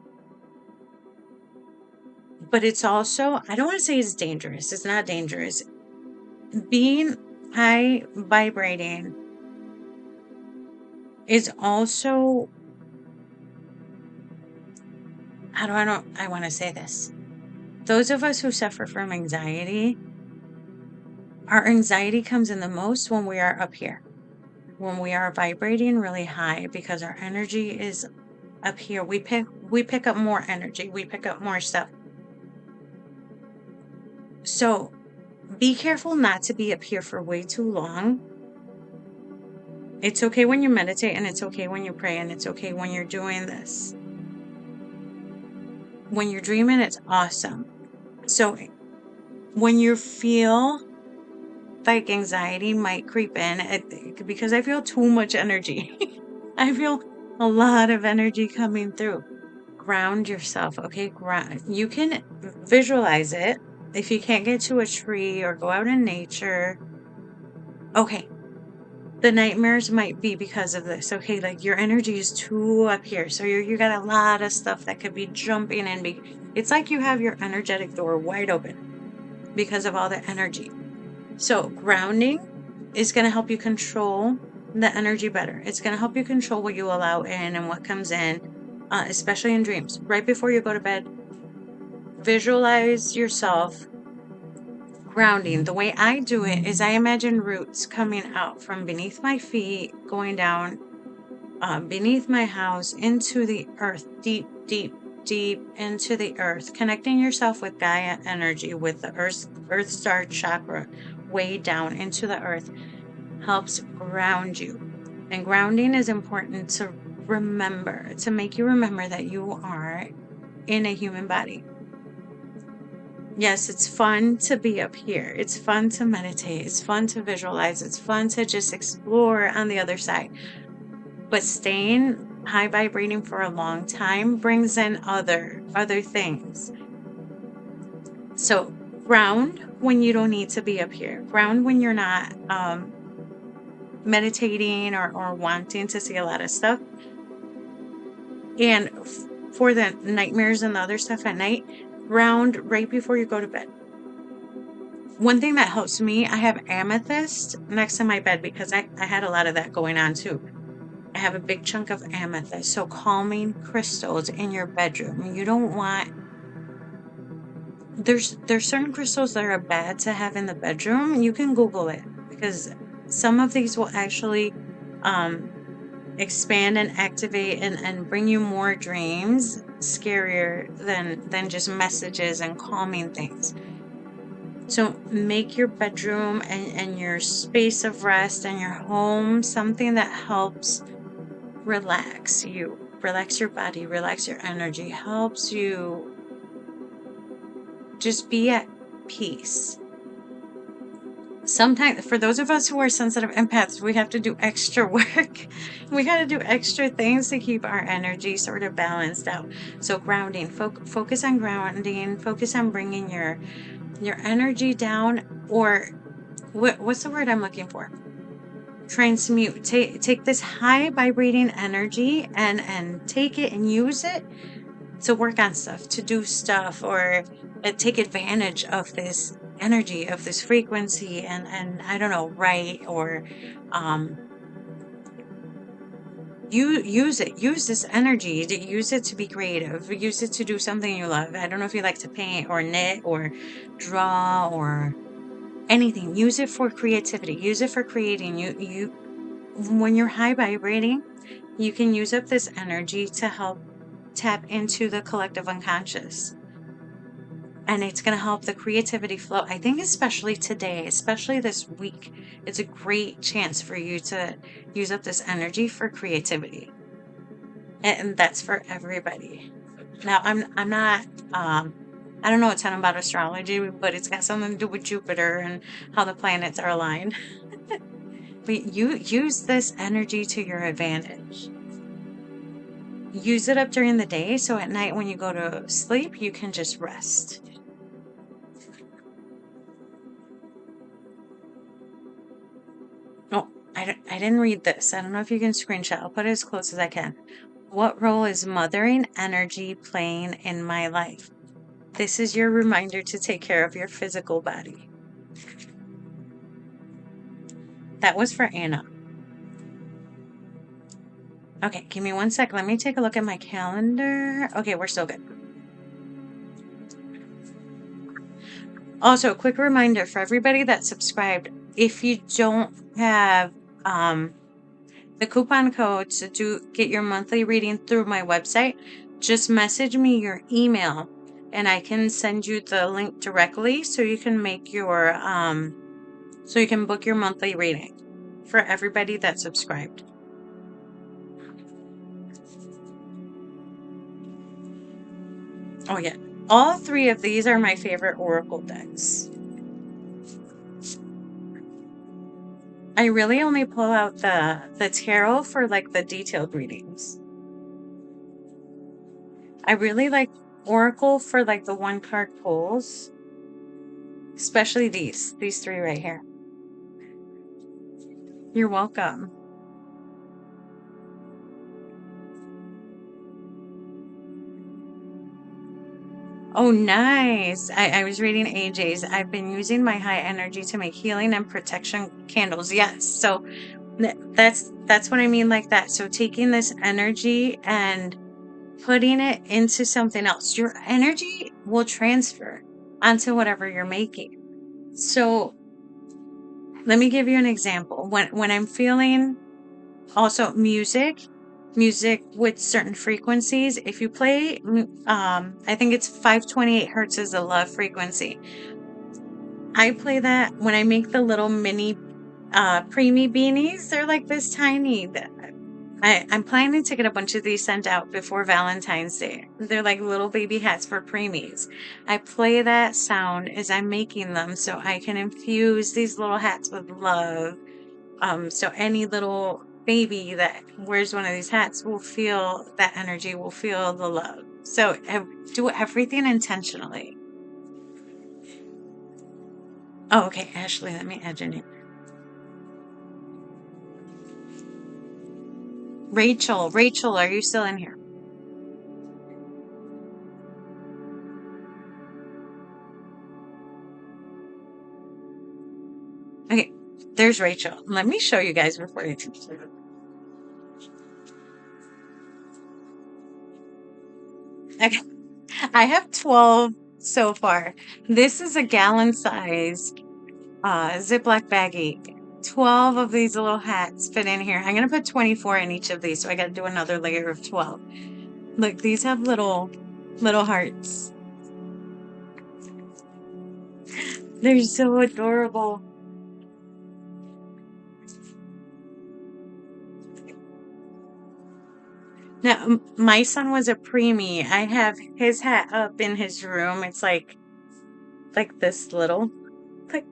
Speaker 1: But it's also, I don't want to say it's dangerous. It's not dangerous. Being high vibrating is also, how do I want to say this? Those of us who suffer from anxiety, our anxiety comes in the most when we are up here, when we are vibrating really high because our energy is up here. We pick up more energy. We pick up more stuff. So be careful not to be up here for way too long. It's okay when you meditate and it's okay when you pray and it's okay when you're doing this. When you're dreaming, it's awesome. So when you feel like anxiety might creep in, because I feel too much energy. I feel a lot of energy coming through. Ground yourself, okay? You can visualize it. If you can't get to a tree or go out in nature, okay. The nightmares might be because of this, okay? Like your energy is too up here. So you got a lot of stuff that could be jumping in. It's like you have your energetic door wide open. because of all the energy. So grounding is going to help you control the energy better. It's going to help you control what you allow in and what comes in, especially in dreams. Right before you go to bed, visualize yourself grounding. The way I do it is I imagine roots coming out from beneath my feet, going down beneath my house into the earth, deep, deep, deep into the earth, connecting yourself with Gaia energy, with the earth star chakra, way down into the earth, helps ground you. And grounding is important to remember, to make you remember that you are in a human body. Yes, it's fun to be up here. It's fun to meditate. It's fun to visualize. It's fun to just explore on the other side. But staying high vibrating for a long time brings in other things. So ground when you don't need to be up here. Ground when you're not meditating or wanting to see a lot of stuff. And for the nightmares and the other stuff at night, ground right before you go to bed. One thing that helps me, I have amethyst next to my bed because I had a lot of that going on too. I have a big chunk of amethyst. So calming crystals in your bedroom. You don't want, there's certain crystals that are bad to have in the bedroom. You can Google it because some of these will actually expand and activate and bring you more dreams, scarier than just messages and calming things. So make your bedroom and your space of rest and your home something that helps relax you, relax your body, relax your energy, helps you just be at peace. Sometimes, for those of us who are sensitive empaths, we have to do extra work. We got to do extra things to keep our energy sort of balanced out. So grounding, focus on grounding, focus on bringing your energy down, or what's the word I'm looking for? Transmute. Take this high vibrating energy and take it and use it to work on stuff, to do stuff, or take advantage of this energy, of this frequency, and I don't know, write or you use this energy, use it to be creative, use it to do something you love. I don't know if you like to paint or knit or draw or anything. Use it for creativity, use it for creating. You when you're high vibrating, you can use up this energy to help tap into the collective unconscious. And it's going to help the creativity flow. I think especially today, especially this week, it's a great chance for you to use up this energy for creativity. And that's for everybody. Now, I'm not, I don't know a ton about astrology, but it's got something to do with Jupiter and how the planets are aligned. But you use this energy to your advantage. Use it up during the day, so at night when you go to sleep, you can just rest. Oh, I didn't read this. I don't know if you can screenshot. I'll put it as close as I can. What role is mothering energy playing in my life? This is your reminder to take care of your physical body. That was for Anna. Okay, give me 1 sec. Let me take a look at my calendar. Okay, we're still good. Also, a quick reminder for everybody that's subscribed, if you don't have the coupon code to get your monthly reading through my website, just message me your email and I can send you the link directly so you can make your so you can book your monthly reading for everybody that's subscribed. Oh yeah, all 3 of these are my favorite oracle decks. I really only pull out the tarot for like the detailed readings. I really like oracle for like the 1-card pulls, especially these 3 right here. You're welcome. Oh, nice. I was reading AJ's. I've been using my high energy to make healing and protection candles. Yes. So that's what I mean like that. So taking this energy and putting it into something else, your energy will transfer onto whatever you're making. So let me give you an example. When I'm feeling also music with certain frequencies, if you play I think it's 528 hertz is the love frequency. I play that when I make the little mini preemie beanies. They're like this tiny. I'm planning to get a bunch of these sent out before Valentine's Day. They're like little baby hats for preemies. I play that sound as I'm making them so I can infuse these little hats with love. So any little baby that wears one of these hats will feel that energy, will feel the love. So do everything intentionally. Oh, okay, Ashley, let me add your name. Rachel, are you still in here? Okay, there's Rachel. Let me show you guys before you teach. Okay, I have 12 so far. This is a gallon size Ziploc baggie. 12 of these little hats fit in here. I'm gonna put 24 in each of these, so I gotta do another layer of 12. Look, these have little hearts. They're so adorable. Now, my son was a preemie. I have his hat up in his room. It's like this little, like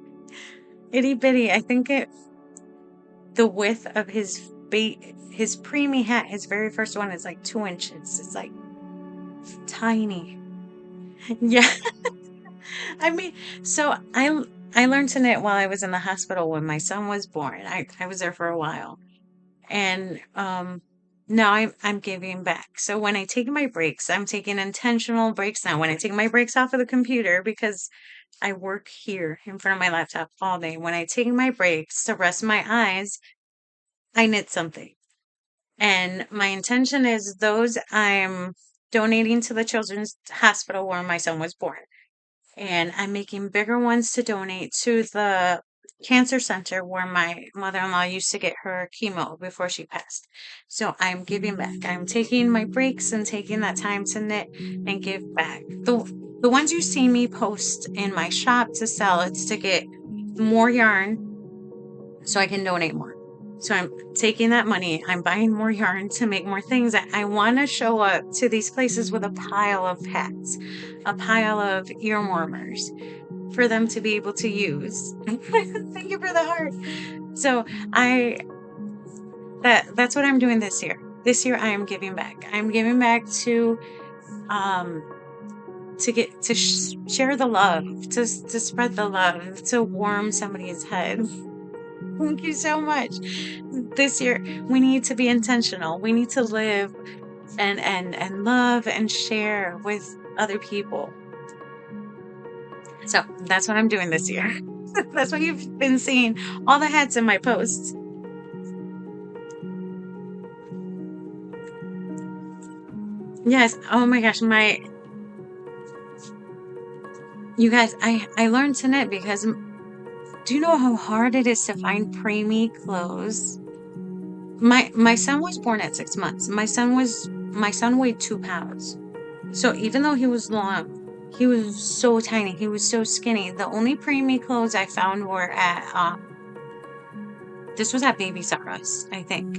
Speaker 1: itty bitty. I think the width of his preemie hat, his very first one, is like 2 inches. It's like tiny. Yeah. I mean, so I learned to knit while I was in the hospital when my son was born. I was there for a while. And now I'm giving back. So when I take my breaks, I'm taking intentional breaks now. When I take my breaks off of the computer, because I work here in front of my laptop all day. When I take my breaks to rest my eyes, I knit something. And my intention is those I'm donating to the children's hospital where my son was born. And I'm making bigger ones to donate to the cancer center where my mother-in-law used to get her chemo before she passed. So I'm giving back. I'm taking my breaks and taking that time to knit and give back. The ones you see me post in my shop to sell, it's to get more yarn so I can donate more. So I'm taking that money, I'm buying more yarn to make more things. I want to show up to these places with a pile of hats, a pile of ear warmers for them to be able to use. Thank you for the heart. So I that's what I'm doing this year. This year I am giving back. I'm giving back um to get to share the love, to spread the love, to warm somebody's head. Thank you so much. This year we need to be intentional. We need to live and love and share with other people. So that's what I'm doing this year. That's what you've been seeing. All the hats in my posts. Yes. Oh my gosh. You guys, I learned to knit because do you know how hard it is to find preemie clothes? My son was born at 6 months. My son weighed 2 pounds. So even though he was long, he was so tiny. He was so skinny. The only preemie clothes I found were at this was at Babies R Us, I think.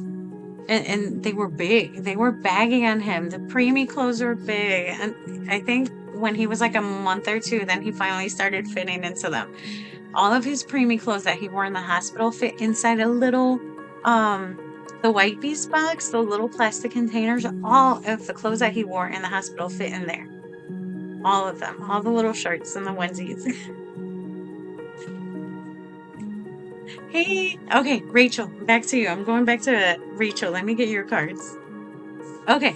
Speaker 1: And they were big. They were baggy on him. The preemie clothes were big. And I think when he was like a month or two, then he finally started fitting into them. All of his preemie clothes that he wore in the hospital fit inside a little the White Beast box, the little plastic containers. All of the clothes that he wore in the hospital fit in there. All of them. All the little shirts and the onesies. Hey, okay, Rachel, back to you. I'm going back to Rachel. Let me get your cards. Okay.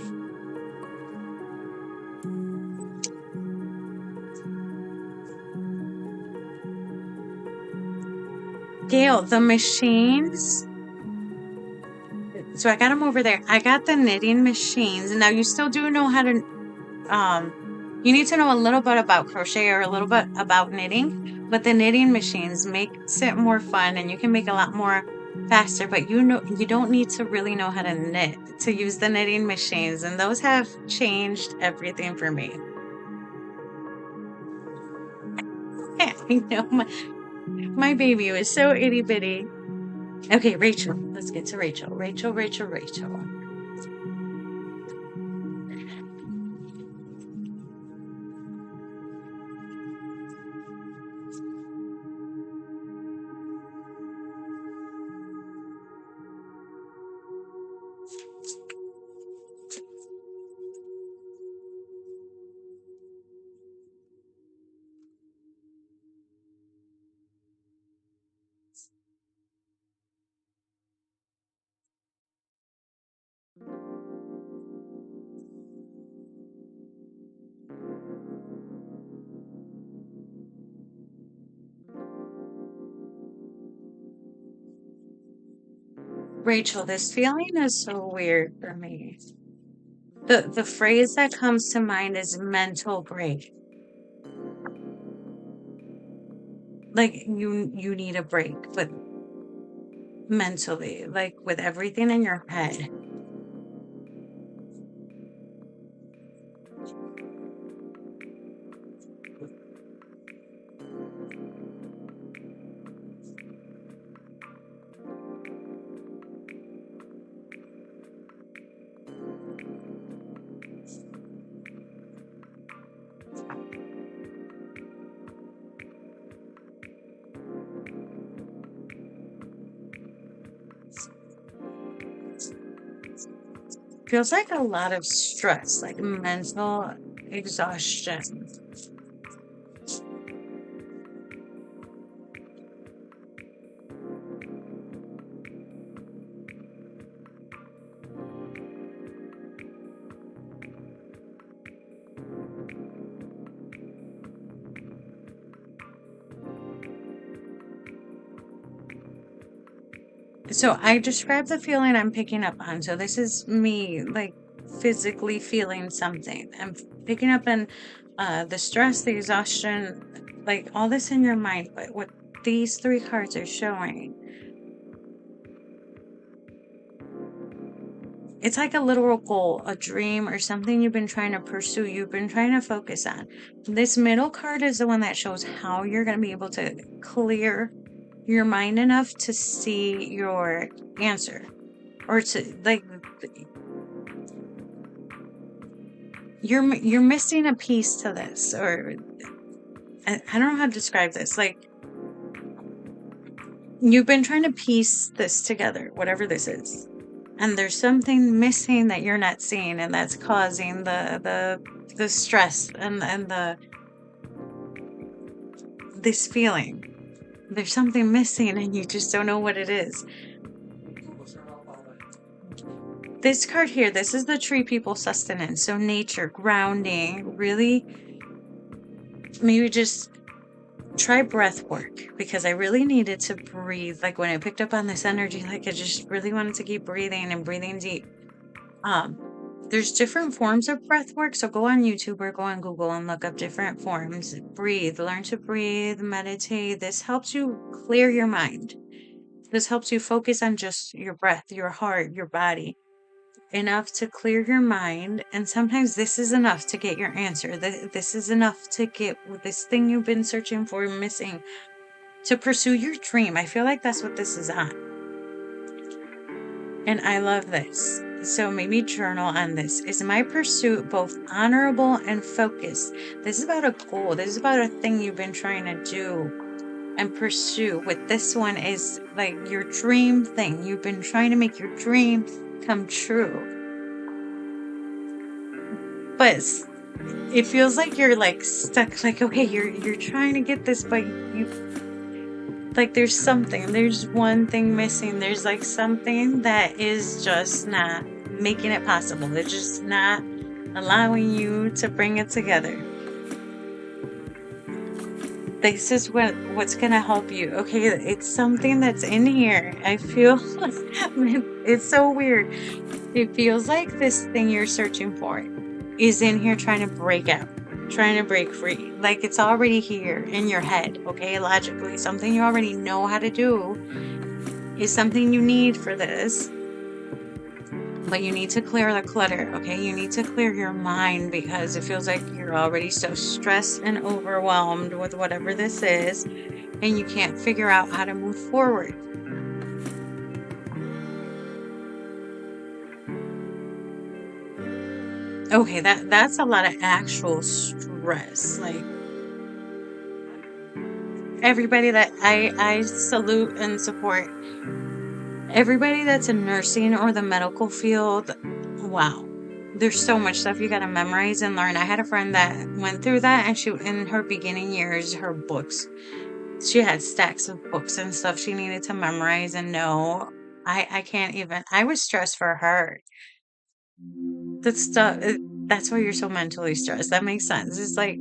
Speaker 1: Gail, the machines. So I got them over there. I got the knitting machines. Now you still do know how to, um, you need to know a little bit about crochet or a little bit about knitting, but the knitting machines makes it more fun and you can make a lot more faster, but you don't need to really know how to knit to use the knitting machines, and those have changed everything for me. I know my baby was so itty bitty. Okay, Rachel. Let's get to Rachel. Rachel. Rachel, this feeling is so weird for me. The phrase that comes to mind is mental break. Like you need a break, but mentally, like with everything in your head. Feels like a lot of stress, like mental exhaustion. So I describe the feeling I'm picking up on. So this is me like physically feeling something. I'm picking up on the stress, the exhaustion, like all this in your mind. But what these three cards are showing, it's like a literal goal, a dream, or something you've been trying to pursue, you've been trying to focus on. This middle card is the one that shows how you're going to be able to clear your mind enough to see your answer, or to like you're missing a piece to this, or I don't know how to describe this. Like you've been trying to piece this together, whatever this is, and there's something missing that you're not seeing, and that's causing the stress and this feeling. There's something missing, and you just don't know what it is. This card here, this is the tree people sustenance. So nature, grounding, really maybe just try breath work, because I really needed to breathe. Like when I picked up on this energy, like I just really wanted to keep breathing and breathing deep. There's different forms of breath work. So go on YouTube or go on Google and look up different forms. Breathe, learn to breathe, meditate. This helps you clear your mind. This helps you focus on just your breath, your heart, your body, enough to clear your mind. And sometimes this is enough to get your answer. This is enough to get this thing you've been searching for, missing, to pursue your dream. I feel like that's what this is on. And I love this. So maybe journal on this. Is my pursuit both honorable and focused? This is about a goal. This is about a thing you've been trying to do and pursue. With this one is like your dream thing. You've been trying to make your dream come true. But it feels like you're like stuck, like, okay, you're trying to get this, but you like there's one thing missing. There's like something that is just not making it possible. They're just not allowing you to bring it together. this is what's gonna help you. Okay, it's something that's in here. I feel it's so weird. It feels like this thing you're searching for is in here trying to break out, trying to break free. Like it's already here in your head, okay? Logically, something you already know how to do is something you need for this. But you need to clear the clutter, okay? You need to clear your mind because it feels like you're already so stressed and overwhelmed with whatever this is, and you can't figure out how to move forward. Okay, that's a lot of actual stress. Like everybody that I salute and support, everybody that's in nursing or the medical field, wow. There's so much stuff you got to memorize and learn. I had a friend that went through that, and she, in her beginning years, her books, she had stacks of books and stuff she needed to memorize and know. I can't even, I was stressed for her. That stuff, that's why you're so mentally stressed. That makes sense. It's like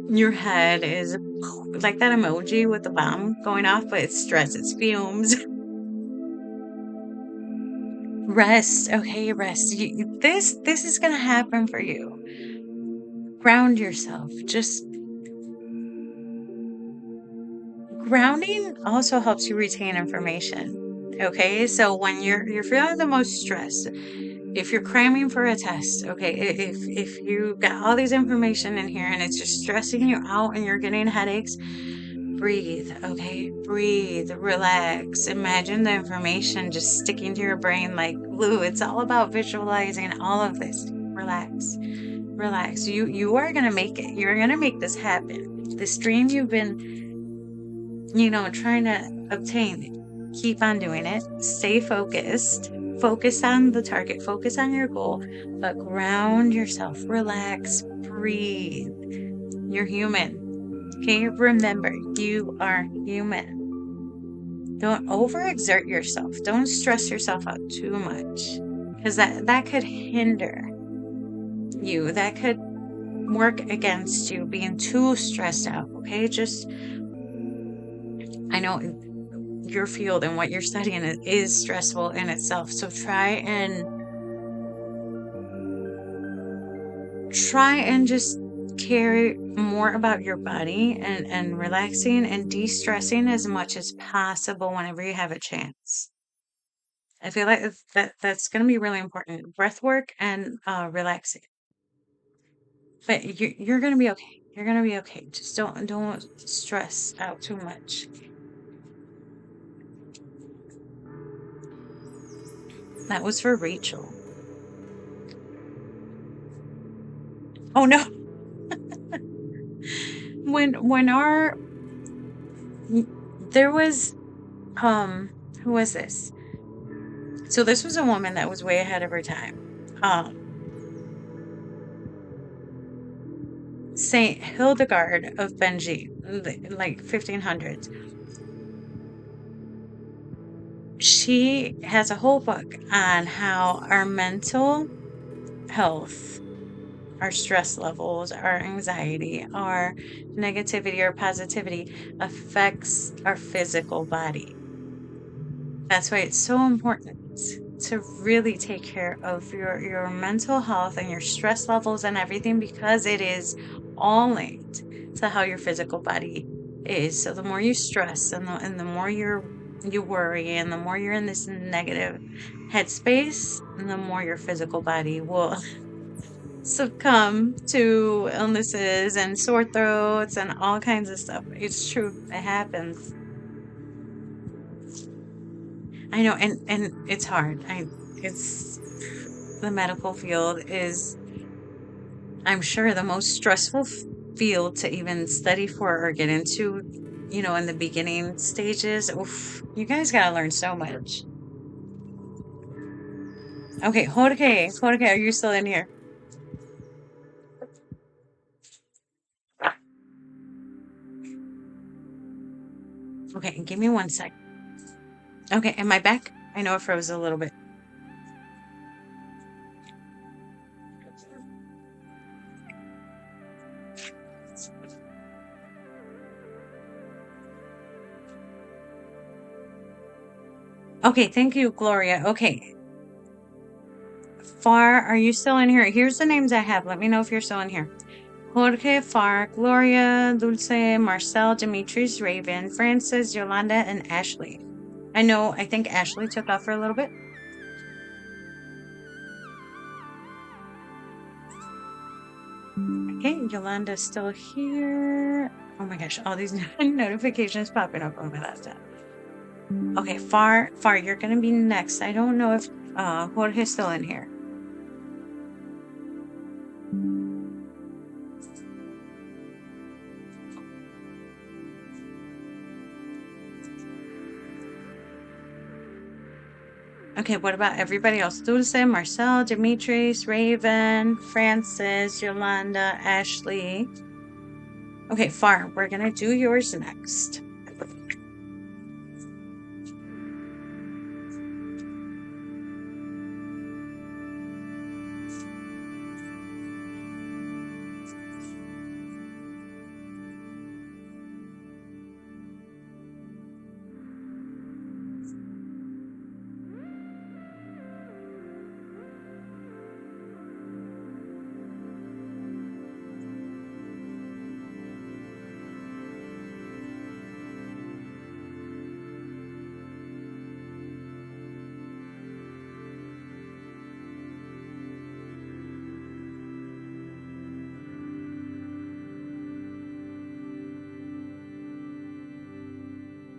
Speaker 1: your head is like that emoji with the bomb going off, but it's stress, it's fumes. Rest, okay, rest. This is gonna happen for you. Ground yourself. Just grounding also helps you retain information. Okay, so when you're feeling the most stress, if you're cramming for a test, okay, if you got all these information in here and it's just stressing you out and you're getting headaches, breathe, okay? Breathe, relax. Imagine the information just sticking to your brain like glue. It's all about visualizing all of this. Relax. Relax. You are going to make it. You're going to make this happen. This dream you've been, trying to obtain. Keep on doing it. Stay focused. Focus on the target. Focus on your goal, but ground yourself. Relax. Breathe. You're human. Okay, remember, you are human. Don't overexert yourself. Don't stress yourself out too much because that could hinder you. That could work against you being too stressed out. Okay, just I know your field and what you're studying is stressful in itself. So try and just care more about your body and relaxing and de-stressing as much as possible whenever you have a chance. I feel like that's going to be really important. Breath work and relaxing. But you're going to be okay. You're going to be okay. Just don't stress out too much. That was for Rachel. Oh no. When our there was who was this? So this was a woman that was way ahead of her time. Um Saint Hildegard of Benji, like 1500s. She has a whole book on how our mental health, our stress levels, our anxiety, our negativity or positivity affects our physical body. That's why it's so important to really take care of your mental health and your stress levels and everything because it is all linked to how your physical body is. So the more you stress and the more you worry and the more you're in this negative headspace, the more your physical body will succumb to illnesses and sore throats and all kinds of stuff. It's true. It happens. I know, and it's hard. It's the medical field is, I'm sure, the most stressful field to even study for or get into, in the beginning stages. Oof, you guys gotta learn so much. Okay, hold okay, are you still in here? Okay, give me one sec. Okay, am I back? I know it froze a little bit. Okay, thank you, Gloria. Okay, Farr, are you still in here? Here's the names I have. Let me know if you're still in here. Jorge, Farr, Gloria, Dulce, Marcel, Demetrius, Raven, Francis, Yolanda, and Ashley. I think Ashley took off for a little bit. Okay, Yolanda's still here. Oh my gosh, all these notifications popping up on my laptop. Okay, Farr, you're gonna be next. I don't know if Jorge's still in here. Okay, what about everybody else? Dulce, Marcel, Demetrius, Raven, Francis, Yolanda, Ashley. Okay, Farr, we're gonna do yours next.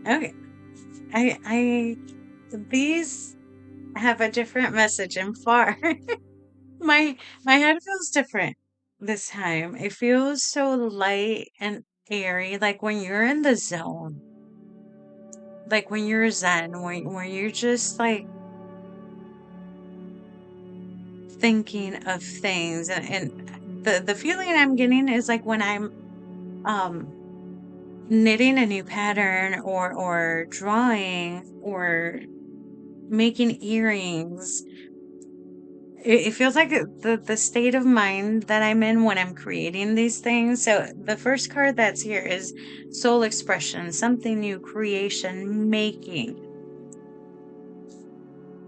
Speaker 1: Okay, I these have a different message in Farr. My my head feels different this time. It feels so light and airy, like when you're in the zone, like when you're zen, when you're just like thinking of things, and the feeling I'm getting is like when I'm um knitting a new pattern or drawing or making earrings. It feels like the state of mind that I'm in when I'm creating these things. So the first card that's here is soul expression, something new, creation, making.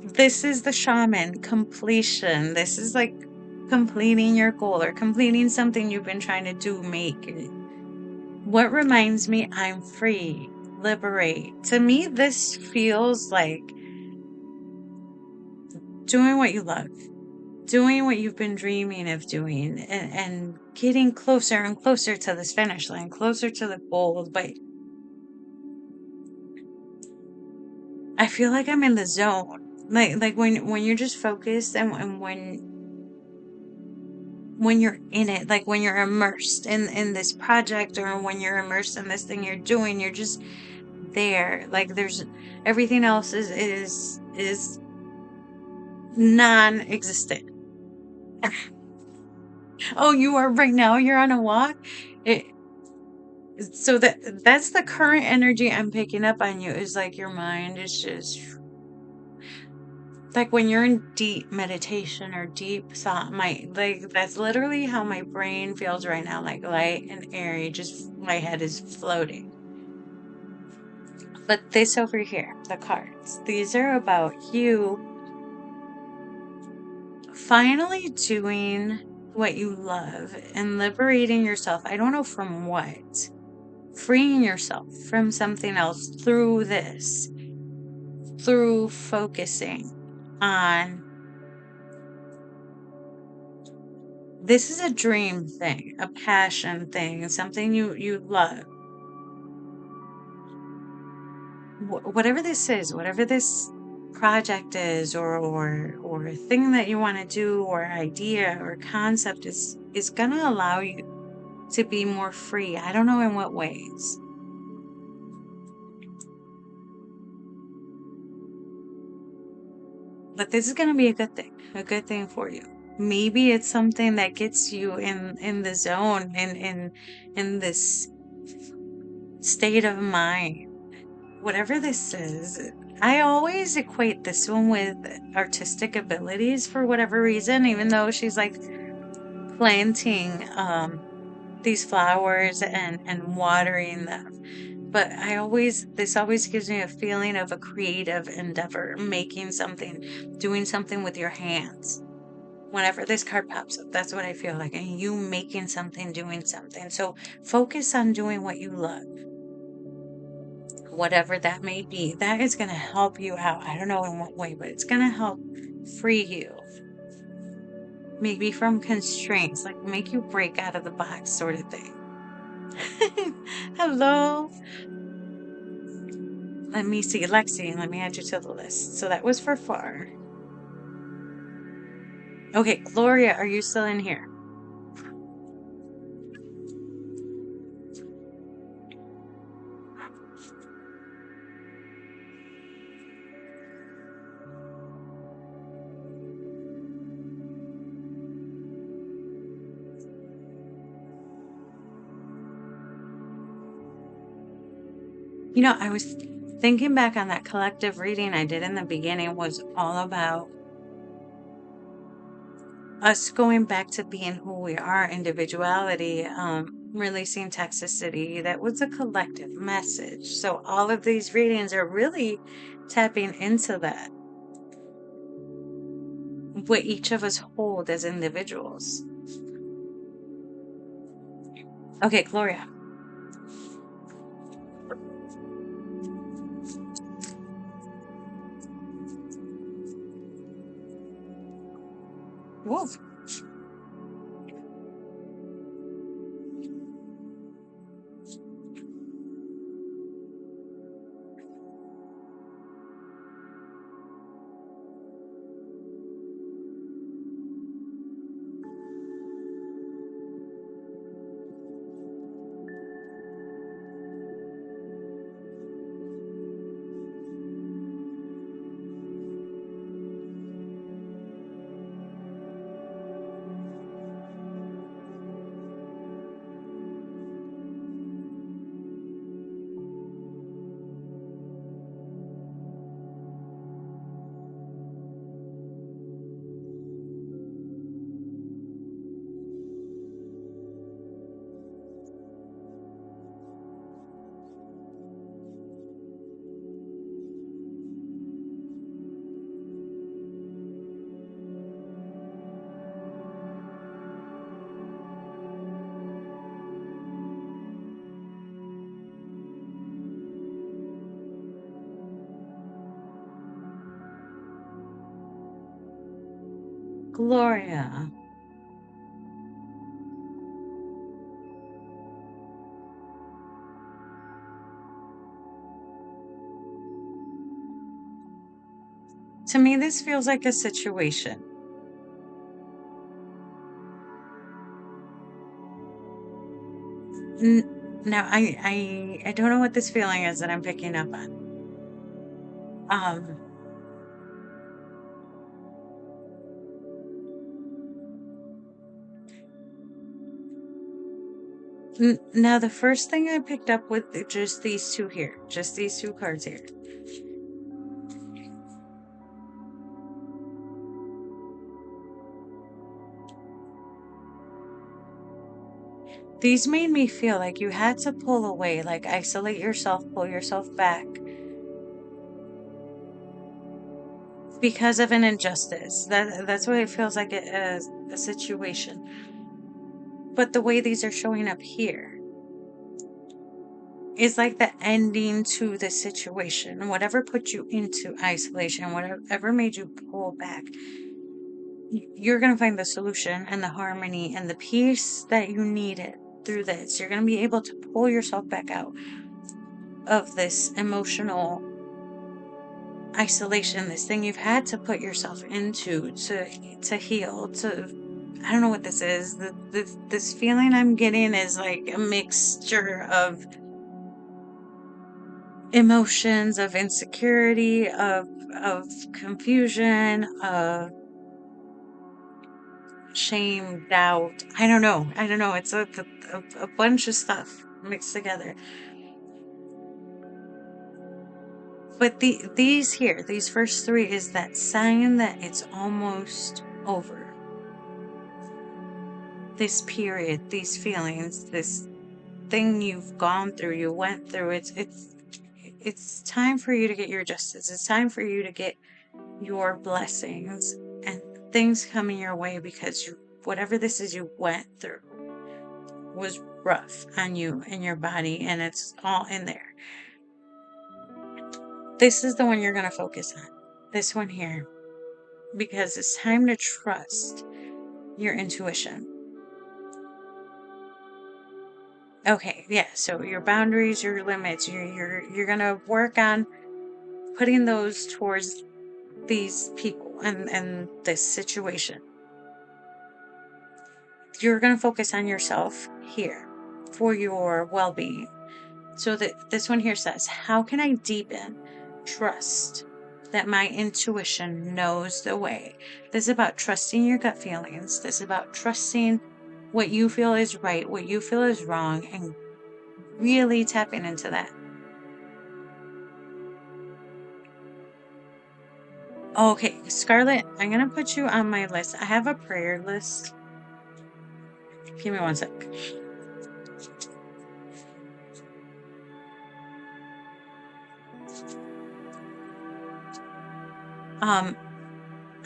Speaker 1: This is the shaman, completion. This is like completing your goal or completing something you've been trying to do, make. What reminds me I'm free, liberate. To me, this feels like doing what you love, doing what you've been dreaming of doing, and getting closer and closer to this finish line, closer to the goal. But I feel like I'm in the zone. Like when you're just focused and when you're in it, like when you're immersed in this project or when you're immersed in this thing you're doing, you're just there. Like there's everything else is non-existent. Oh, you are right now, you're on a walk. It, so that's the current energy I'm picking up on you is like your mind is just like when you're in deep meditation or deep thought, my like that's literally how my brain feels right now, like light and airy, just my head is floating. But this over here, the cards, these are about you finally doing what you love and liberating yourself. I don't know from what. Freeing yourself from something else through this, through focusing on this is a dream thing, a passion thing, something you love. Whatever this is, whatever this project is or a thing that you want to do or idea or concept is going to allow you to be more free. I don't know in what ways. But this is going to be a good thing for you. Maybe it's something that gets you in the zone in this state of mind. Whatever this is, I always equate this one with artistic abilities for whatever reason, even though she's like planting these flowers and watering them. but this always gives me a feeling of a creative endeavor, making something, doing something with your hands. Whenever this card pops up, that's what I feel like. And you making something, doing something. So focus on doing what you love, whatever that may be. That is going to help you out. I don't know in what way, but it's going to help free you. Maybe from constraints, like make you break out of the box, sort of thing. Hello. Let me see. Lexi, let me add you to the list. So that was for Farr. Okay, Gloria, are you still in here? I was thinking back on that collective reading I did in the beginning was all about us going back to being who we are, individuality, releasing toxicity. That was a collective message. So all of these readings are really tapping into that, what each of us hold as individuals. Okay, Gloria. Whoa. Gloria. To me, this feels like a situation. Now, I don't know what this feeling is that I'm picking up on. Um, Now the first thing I picked up with just these two here, just these two cards here. These made me feel like you had to pull away, like isolate yourself, pull yourself back because of an injustice. That's what it feels like as a situation. But the way these are showing up here is like the ending to the situation. Whatever put you into isolation, whatever made you pull back, you're going to find the solution and the harmony and the peace that you needed through this. You're going to be able to pull yourself back out of this emotional isolation, this thing you've had to put yourself into to heal, to I don't know what this is. This feeling I'm getting is like a mixture of emotions, of insecurity, of confusion, of shame, doubt. I don't know. I don't know. It's a bunch of stuff mixed together. But these here, these first three, is that sign that it's almost over. This period, these feelings, this everything you've gone through, you went through. It's time for you to get your justice. It's time for you to get your blessings and things coming your way, because whatever this is you went through was rough on you and your body, and it's all in there. This is the one you're going to focus on. This one here. Because it's time to trust your intuition. Okay, yeah, so your boundaries, your limits, you're going to work on putting those towards these people and this situation. You're going to focus on yourself here for your well-being. So that this one here says, how can I deepen trust that my intuition knows the way? This is about trusting your gut feelings. This is about trusting what you feel is right, what you feel is wrong, and really tapping into that. Okay, Scarlett, I'm going to put you on my list. I have a prayer list. Give me one sec.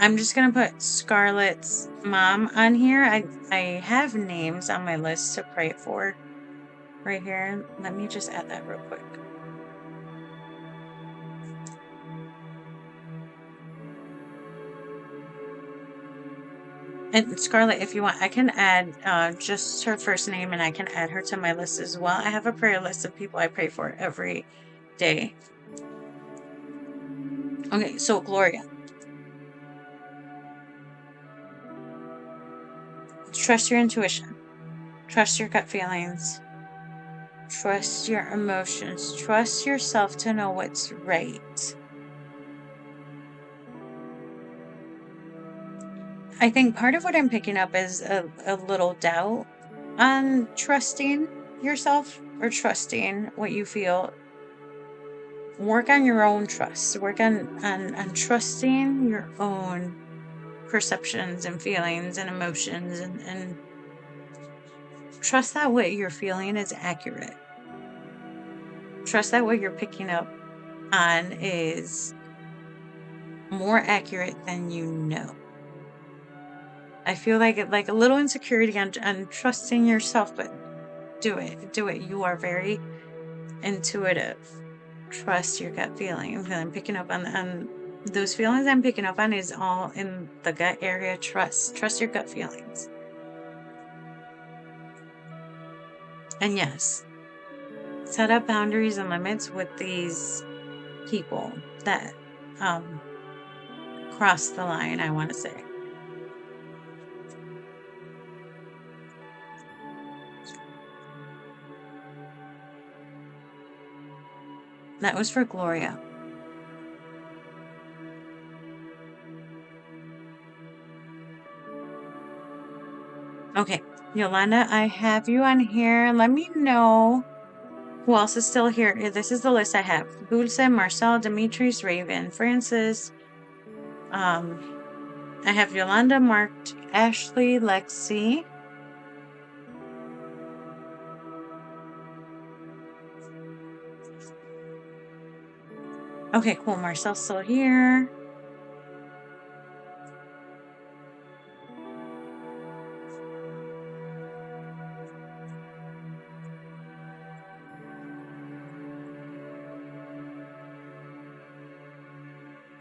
Speaker 1: I'm just gonna put Scarlett's mom on here. I have names on my list to pray for right here. Let me just add that real quick. And Scarlett, if you want, I can add just her first name, and I can add her to my list as well. I have a prayer list of people I pray for every day. Okay, so Gloria. Trust your intuition. Trust your gut feelings. Trust your emotions. Trust yourself to know what's right. I think part of what I'm picking up is a little doubt on trusting yourself or trusting what you feel. Work on your own trust. Work on trusting your own perceptions and feelings and emotions, and trust that what you're feeling is accurate. Trust that what you're picking up on is more accurate than you know. I feel like a little insecurity on trusting yourself, but do it. Do it. You are very intuitive. Trust your gut feelings. I'm picking up on those feelings I'm picking up on is all in the gut area. Trust your gut feelings. And yes, set up boundaries and limits with these people that cross the line, I want to say. That was for Gloria. Okay, Yolanda, I have you on here. Let me know who else is still here. This is the list I have. Dulce, Marcel, Demetrius, Raven, Francis. I have Yolanda marked, Ashley, Lexi. Okay, cool. Marcel's still here.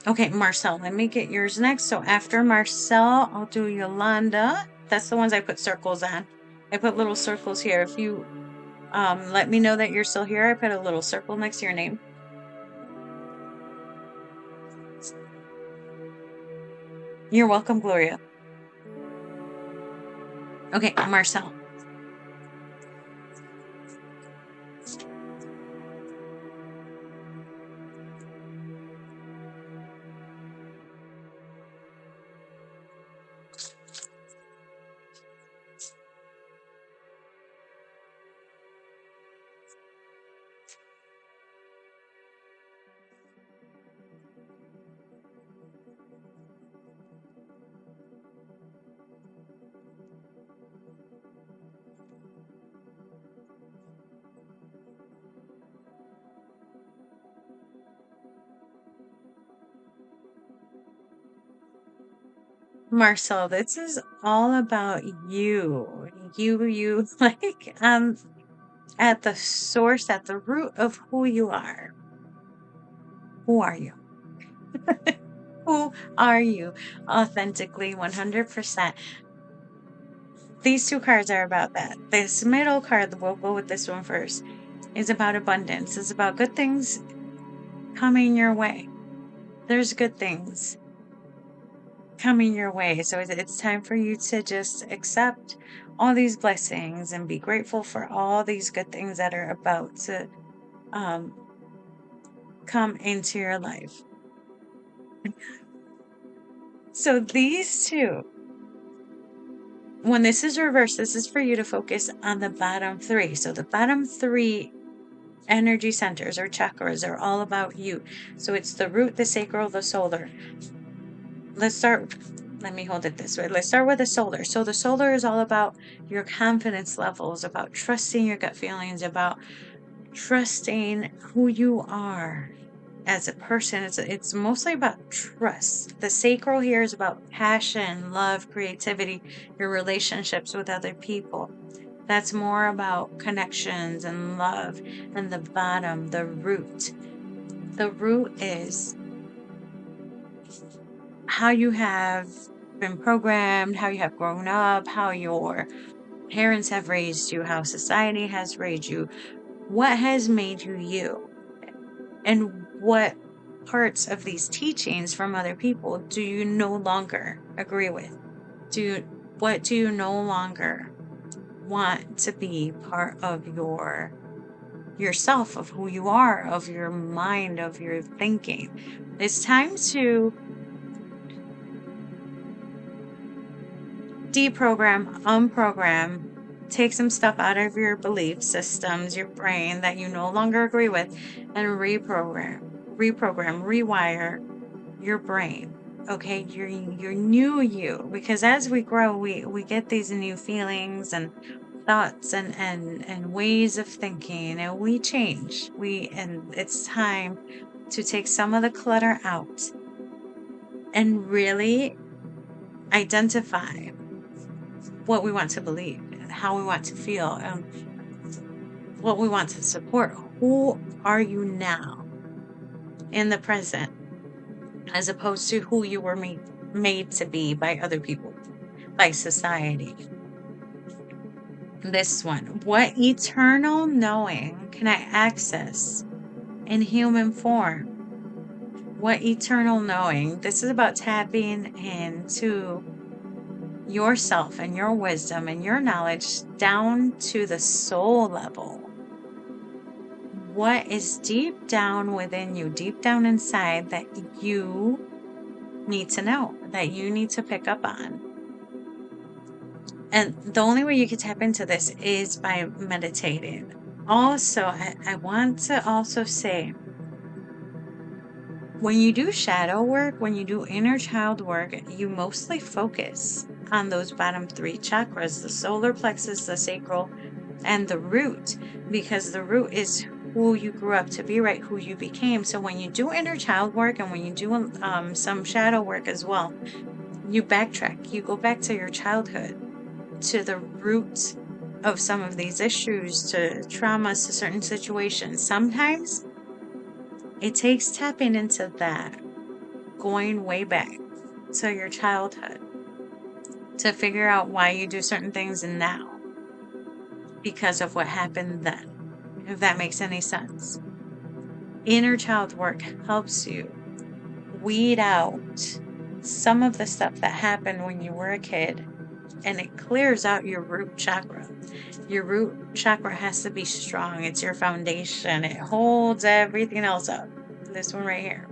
Speaker 1: Okay, Marcel, let me get yours next. So after Marcel, I'll do Yolanda. That's the ones I put circles on. I put little circles here. If you let me know that you're still here, I put a little circle next to your name. You're welcome, Gloria. Okay, Marcel. Marcel, this is all about you. You, like, at the source, at the root of who you are. Who are you? Who are you authentically, 100%? These two cards are about that. This middle card, we'll go with this one first, is about abundance. It's about good things coming your way. There's good things coming your way. So it's time for you to just accept all these blessings and be grateful for all these good things that are about to um, come into your life. So these two, when this is reversed, this is for you to focus on the bottom three. So the bottom three energy centers or chakras are all about you. So it's the root, the sacral, the solar. Let me hold it this way. Let's start with the solar. So the solar is all about your confidence levels, about trusting your gut feelings, about trusting who you are as a person. It's mostly about trust. The sacral here is about passion, love, creativity, your relationships with other people. That's more about connections and love. And the bottom, the root. The root is how you have been programmed, how you have grown up, how your parents have raised you, how society has raised you, what has made you you, and what parts of these teachings from other people do you no longer agree with? What do you no longer want to be part of yourself, of who you are, of your mind, of your thinking? It's time to deprogram, unprogram, take some stuff out of your belief systems, your brain that you no longer agree with, and reprogram, rewire your brain. Okay, your new you. Because as we grow, we get these new feelings and thoughts and ways of thinking, and we change. And it's time to take some of the clutter out and really identify what we want to believe, how we want to feel, what we want to support. Who are you now in the present, as opposed to who you were made to be by other people, by society? This one, what eternal knowing can I access in human form? What eternal knowing? This is about tapping into yourself and your wisdom and your knowledge down to the soul level. What is deep down within you, deep down inside, that you need to know, that you need to pick up on? And the only way you can tap into this is by meditating. Also, I want to also say, when you do shadow work, when you do inner child work, you mostly focus on those bottom three chakras, the solar plexus, the sacral, and the root, because the root is who you grew up to be, right? Who you became. So when you do inner child work and when you do some shadow work as well, you backtrack, you go back to your childhood, to the root of some of these issues, to traumas, to certain situations. Sometimes it takes tapping into that, going way back to your childhood to figure out why you do certain things now because of what happened then, if that makes any sense. Inner child work helps you weed out some of the stuff that happened when you were a kid, and it clears out your root chakra. Your root chakra has to be strong. It's your foundation. It holds everything else up. This one right here.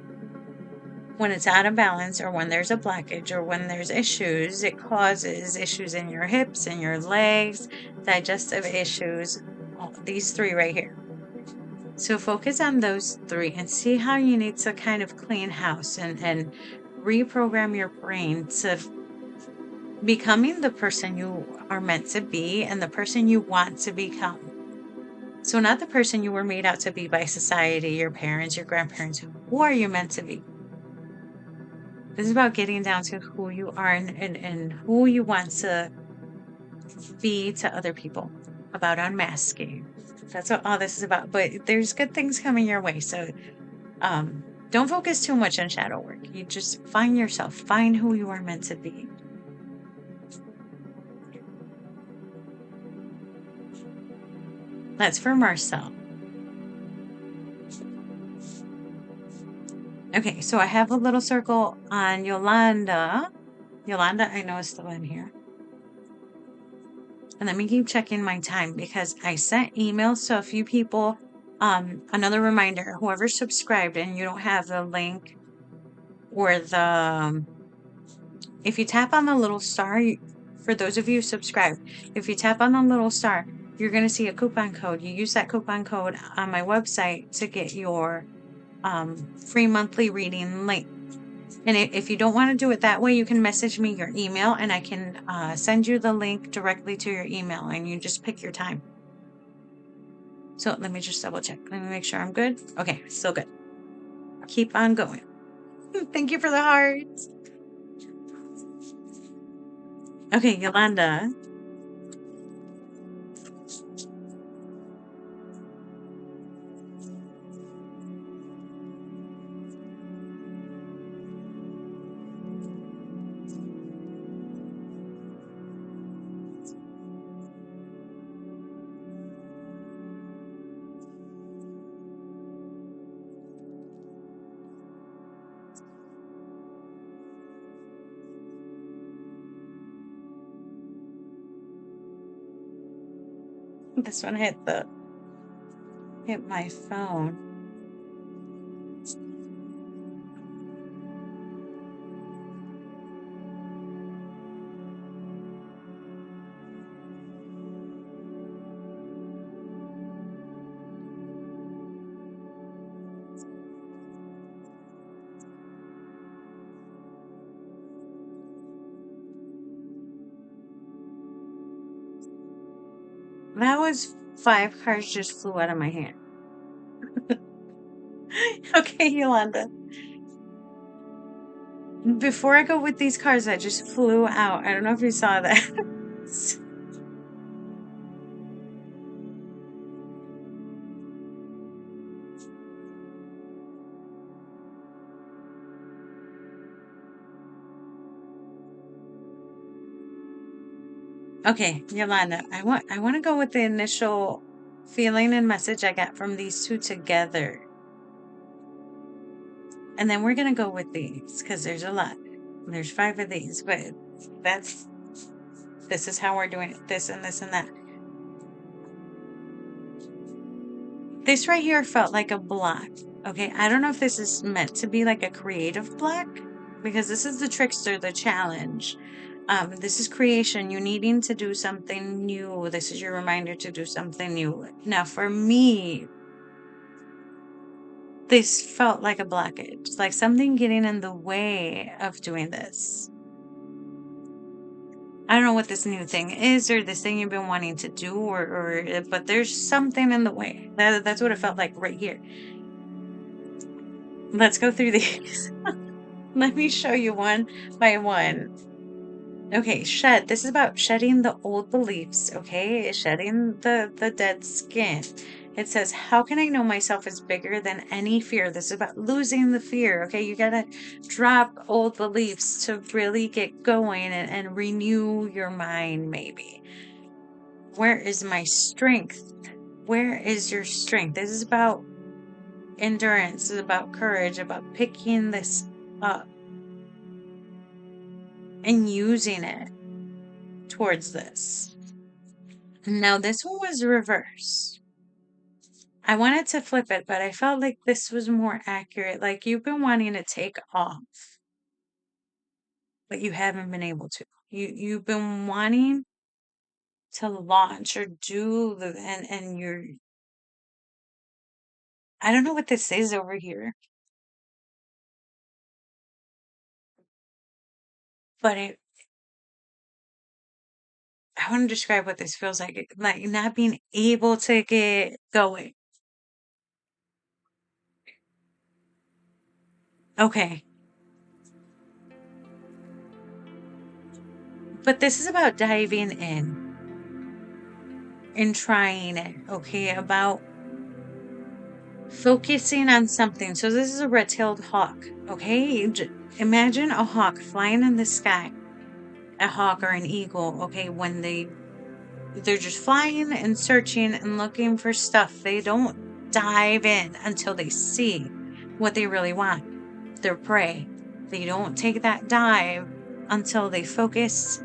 Speaker 1: When it's out of balance, or when there's a blockage, or when there's issues, it causes issues in your hips and your legs, digestive issues, these three right here. So focus on those three and see how you need to kind of clean house and reprogram your brain to becoming the person you are meant to be and the person you want to become. So not the person you were made out to be by society, your parents, your grandparents. Who are you meant to be? This is about getting down to who you are and who you want to be to other people, about unmasking. That's what all this is about. But there's good things coming your way. So don't focus too much on shadow work. You just find yourself, find who you are meant to be. That's for Marcel. Okay, so I have a little circle on Yolanda. Yolanda, I know is still in here. And let me keep checking my time because I sent emails to a few people. Another reminder, whoever subscribed and you don't have the link or if you tap on the little star, for those of you subscribed, if you tap on the little star, you're going to see a coupon code. You use that coupon code on my website to get your free monthly reading link. And if you don't want to do it that way, you can message me your email and I can send you the link directly to your email and you just pick your time. So let me just double check. Let me make sure I'm good. Okay, still good. Keep on going. Thank you for the hearts. Okay, Yolanda. This one hit my phone. That was 5 cards just flew out of my hand. Okay, Yolanda. Before I go with these cards that just flew out, I don't know if you saw that. Okay, Yolanda, I want to go with the initial feeling and message I got from these two together. And then we're going to go with these because there's a lot. There's 5 of these, but this is how we're doing it. This and this and that. This right here felt like a block. Okay, I don't know if this is meant to be like a creative block because this is the trickster, the challenge. This is creation, you needing to do something new. This is your reminder to do something new. Now, for me, this felt like a blockage, like something getting in the way of doing this. I don't know what this new thing is or this thing you've been wanting to do but there's something in the way. That's what it felt like right here. Let's go through these. Let me show you one by one. Okay, shed. This is about shedding the old beliefs, okay? Shedding the dead skin. It says, how can I know myself is bigger than any fear? This is about losing the fear, okay? You gotta drop old beliefs to really get going and renew your mind, maybe. Where is my strength? Where is your strength? This is about endurance, this is about courage, about picking this up and using it towards this. Now, this one was reverse. I wanted to flip it, but I felt like this was more accurate. Like you've been wanting to take off, but you haven't been able to. You've been wanting to launch or do and you're I don't know what this is over here, but I want to describe what this feels like not being able to get going. Okay. But this is about diving in and trying it, okay? About focusing on something. So this is a red-tailed hawk, okay? Imagine a hawk flying in the sky. A hawk or an eagle, okay? When they're just flying and searching and looking for stuff. They don't dive in until they see what they really want, their prey. They don't take that dive until they focus,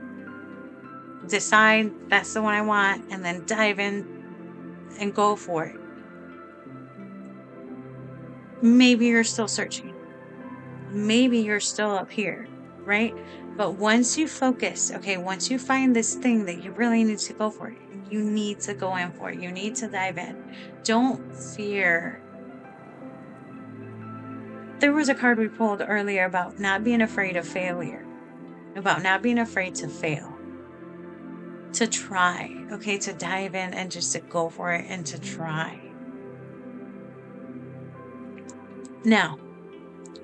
Speaker 1: decide that's the one I want, and then dive in and go for it. Maybe you're still searching. Maybe you're still up here, right? But once you focus, okay, once you find this thing that you really need to go for, you need to go in for it. You need to dive in. Don't fear. There was a card we pulled earlier about not being afraid of failure, about not being afraid to fail, to try, okay, to dive in and just to go for it and to try. Now,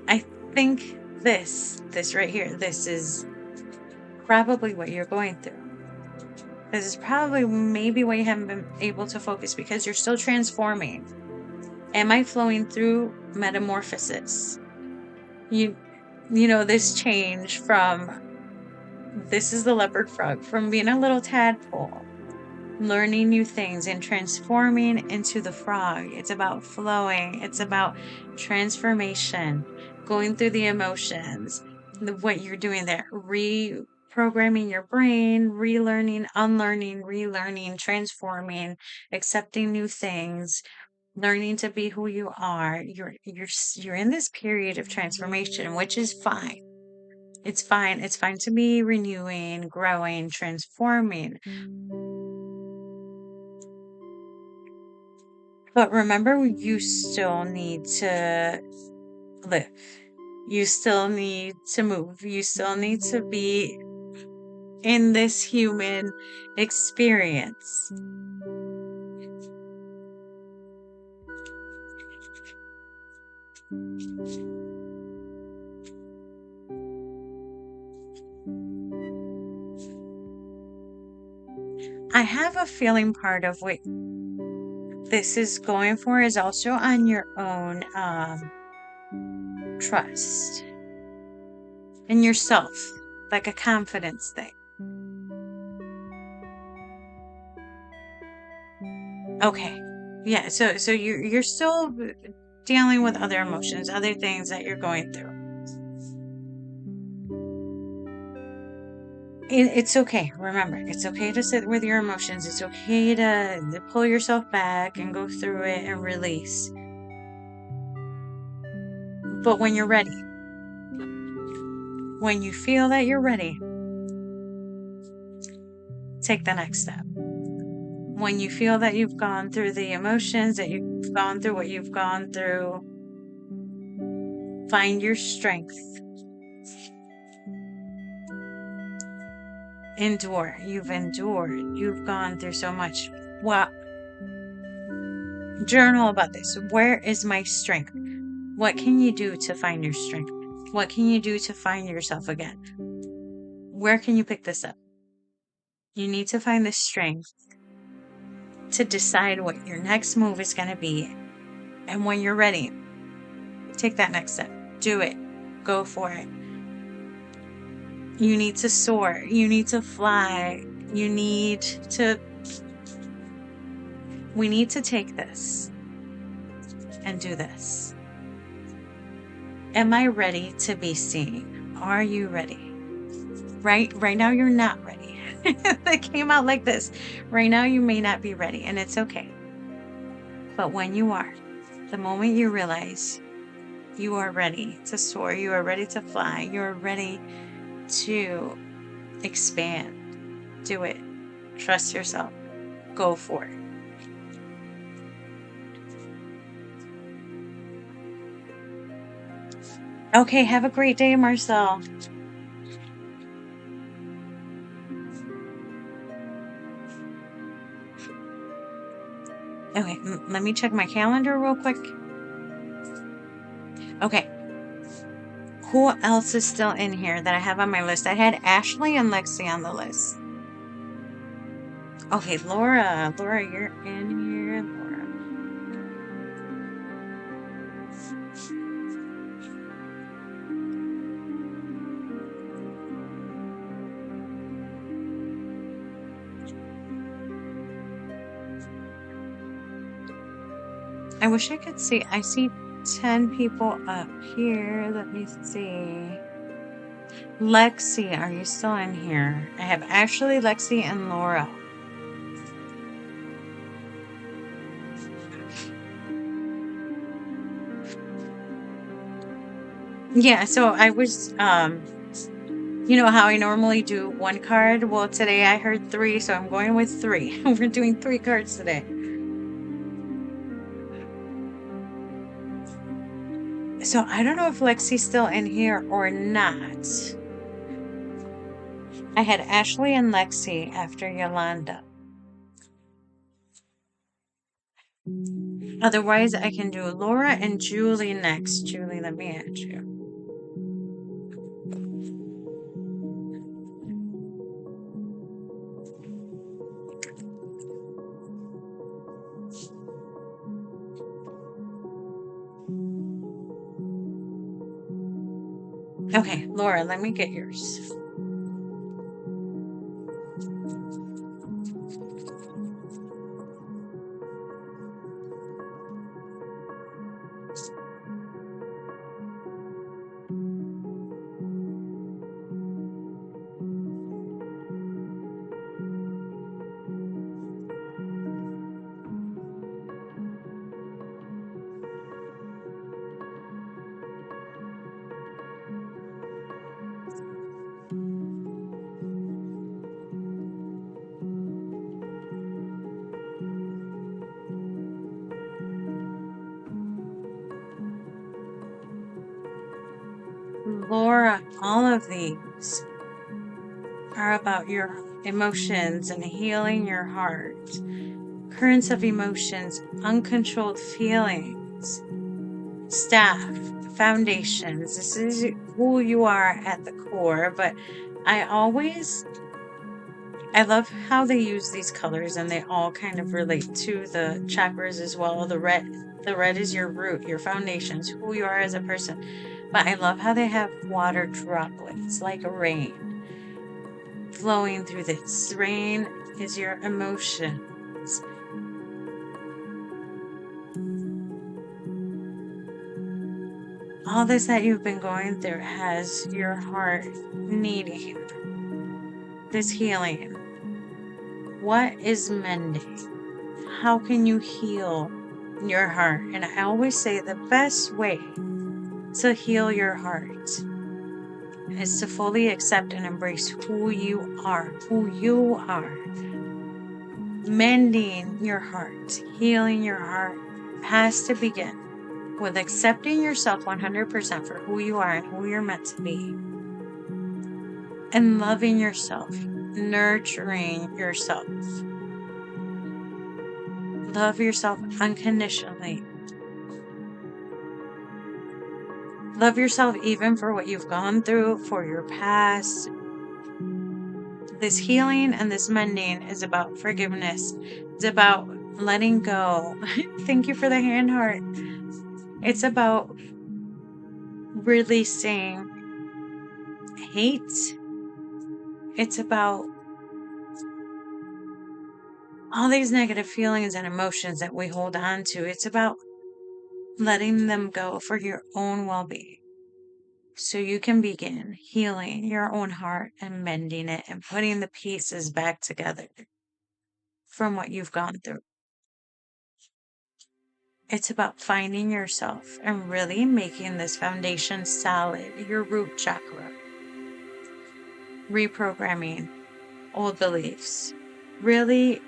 Speaker 1: I think this right here, this is probably what you're going through. This is probably maybe why you haven't been able to focus, because you're still transforming. Am I flowing through metamorphosis? You know, this change from, this is the leopard frog, from being a little tadpole, learning new things and transforming into the frog. It's about flowing. It's about transformation, going through the emotions, what you're doing there, reprogramming your brain, relearning, unlearning, relearning, transforming, accepting new things, learning to be who you are. You're in this period of transformation, which is fine. It's fine. It's fine to be renewing, growing, transforming. But remember, you still need to live. You still need to move. You still need to be in this human experience. I have a feeling part of what this is going for is also on your own trust in yourself, like a confidence thing. Okay. Yeah, so you're still dealing with other emotions, other things that you're going through. It's okay. Remember, it's okay to sit with your emotions. It's okay to pull yourself back and go through it and release. But when you're ready, when you feel that you're ready, take the next step. When you feel that you've gone through the emotions, that you've gone through what you've gone through, find your strength. Endure. You've endured. You've gone through so much. Well, journal about this. Where is my strength? What can you do to find your strength? What can you do to find yourself again? Where can you pick this up? You need to find the strength to decide what your next move is going to be. And when you're ready, take that next step. Do it. Go for it. You need to soar. You need to fly. We need to take this and do this. Am I ready to be seen? Are you ready? Right now you're not ready. That came out like this. Right now you may not be ready, and it's okay. But when you are, the moment you realize you are ready to soar, you are ready to fly, you are ready to expand, do it. Trust yourself. Go for it. Okay, have a great day, Marcel. Okay, let me check my calendar real quick. Okay. Who else is still in here that I have on my list? I had Ashley and Lexi on the list. Okay, Laura. Laura, you're in here. Laura. I wish I could see. I see 10 people up here. Let me see. Lexi, are you still in here? I have Ashley, Lexi, and Laura. Yeah, so I was, you know how I normally do one card? Well, today I heard three, so I'm going with three. We're doing 3 cards today. So I don't know if Lexi's still in here or not. I had Ashley and Lexi after Yolanda. Otherwise, I can do Laura and Julie next. Julie, let me add you. Okay, Laura, let me get yours. Laura, all of these are about your emotions and healing your heart. Currents of emotions, uncontrolled feelings, staff, foundations. This is who you are at the core, but I love how they use these colors and they all kind of relate to the chakras as well. The red is your root, your foundations, who you are as a person. But I love how they have water droplets like rain flowing through this. Rain is your emotions. All this that you've been going through has your heart needing this healing. What is mending? How can you heal your heart? And I always say the best way to heal your heart is to fully accept and embrace who you are. Mending your heart, healing your heart has to begin with accepting yourself 100% for who you are and who you're meant to be. And loving yourself, nurturing yourself. Love yourself unconditionally. Love yourself even for what you've gone through, for your past. This healing and this mending is about forgiveness. It's about letting go. Thank you for the hand heart. It's about releasing hate. It's about all these negative feelings and emotions that we hold on to. It's about letting them go for your own well-being. So you can begin healing your own heart and mending it and putting the pieces back together from what you've gone through. It's about finding yourself and really making this foundation solid, your root chakra. Reprogramming old beliefs. Really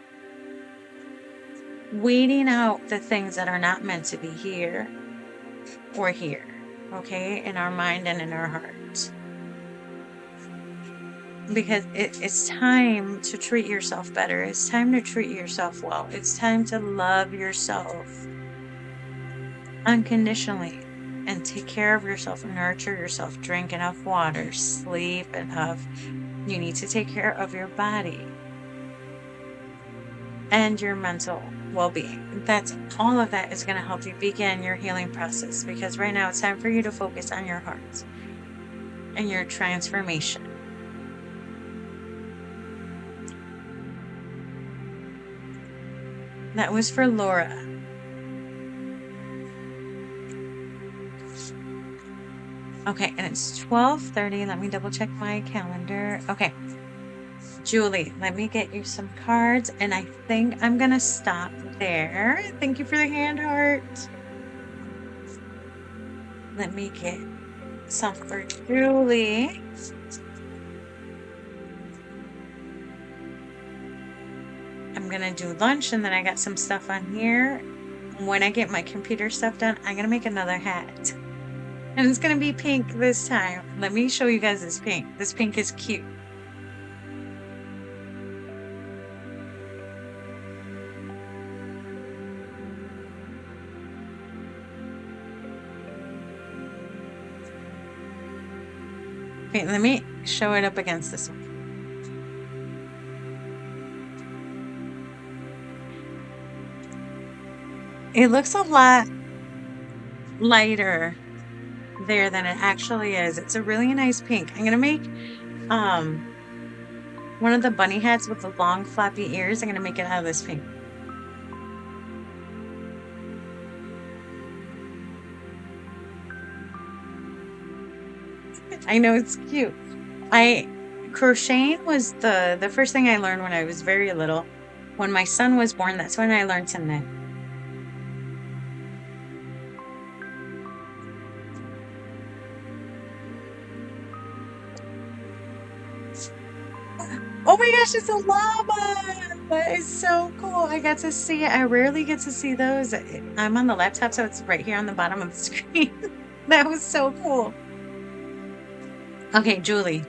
Speaker 1: weeding out the things that are not meant to be here or here, okay, in our mind and in our heart. Because it's time to treat yourself better. It's time to treat yourself well. It's time to love yourself unconditionally. and take care of yourself, nurture yourself, drink enough water, sleep enough. You need to take care of your body and your mental well-being. That's all of that is going to help you begin your healing process, because right now it's time for you to focus on your heart and your transformation. That was for Laura. Okay, and it's 12:30. Let me double check my calendar. Okay. Julie, let me get you some cards, and I think I'm gonna stop there. Thank you for the hand heart. Let me get some for Julie. I'm gonna do lunch, and then I got some stuff on here. When I get my computer stuff done, I'm gonna make another hat. And it's gonna be pink this time. Let me show you guys this pink. This pink is cute. Okay, let me show it up against this one. It looks a lot lighter there than it actually is. It's a really nice pink. I'm gonna make one of the bunny hats with the long floppy ears. I'm gonna make it out of this pink. I know it's cute. Crocheting was the first thing I learned when I was very little. When my son was born, that's when I learned to knit. Oh my gosh, it's a llama! That is so cool. I got to see it. I rarely get to see those. I'm on the laptop, so it's right here on the bottom of the screen. That was so cool. Okay, Julie.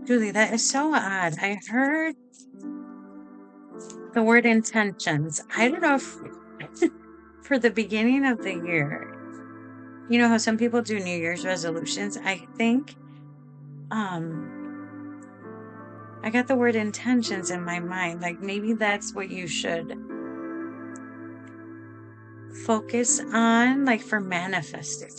Speaker 1: Julie, that is so odd. I heard the word intentions. I don't know if for the beginning of the year, you know how some people do New Year's resolutions? I think I got the word intentions in my mind. Like maybe that's what you should focus on, like for manifesting.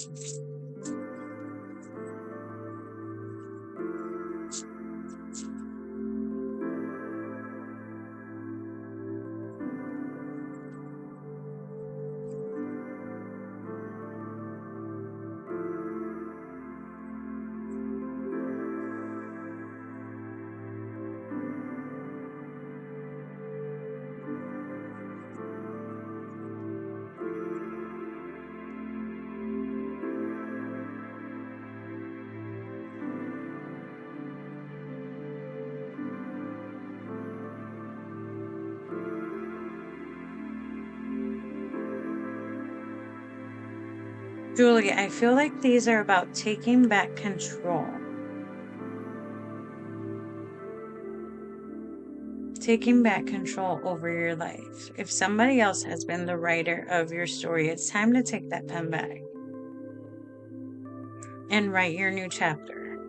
Speaker 1: Julie, I feel like these are about taking back control. Taking back control over your life. If somebody else has been the writer of your story, it's time to take that pen back and write your new chapter.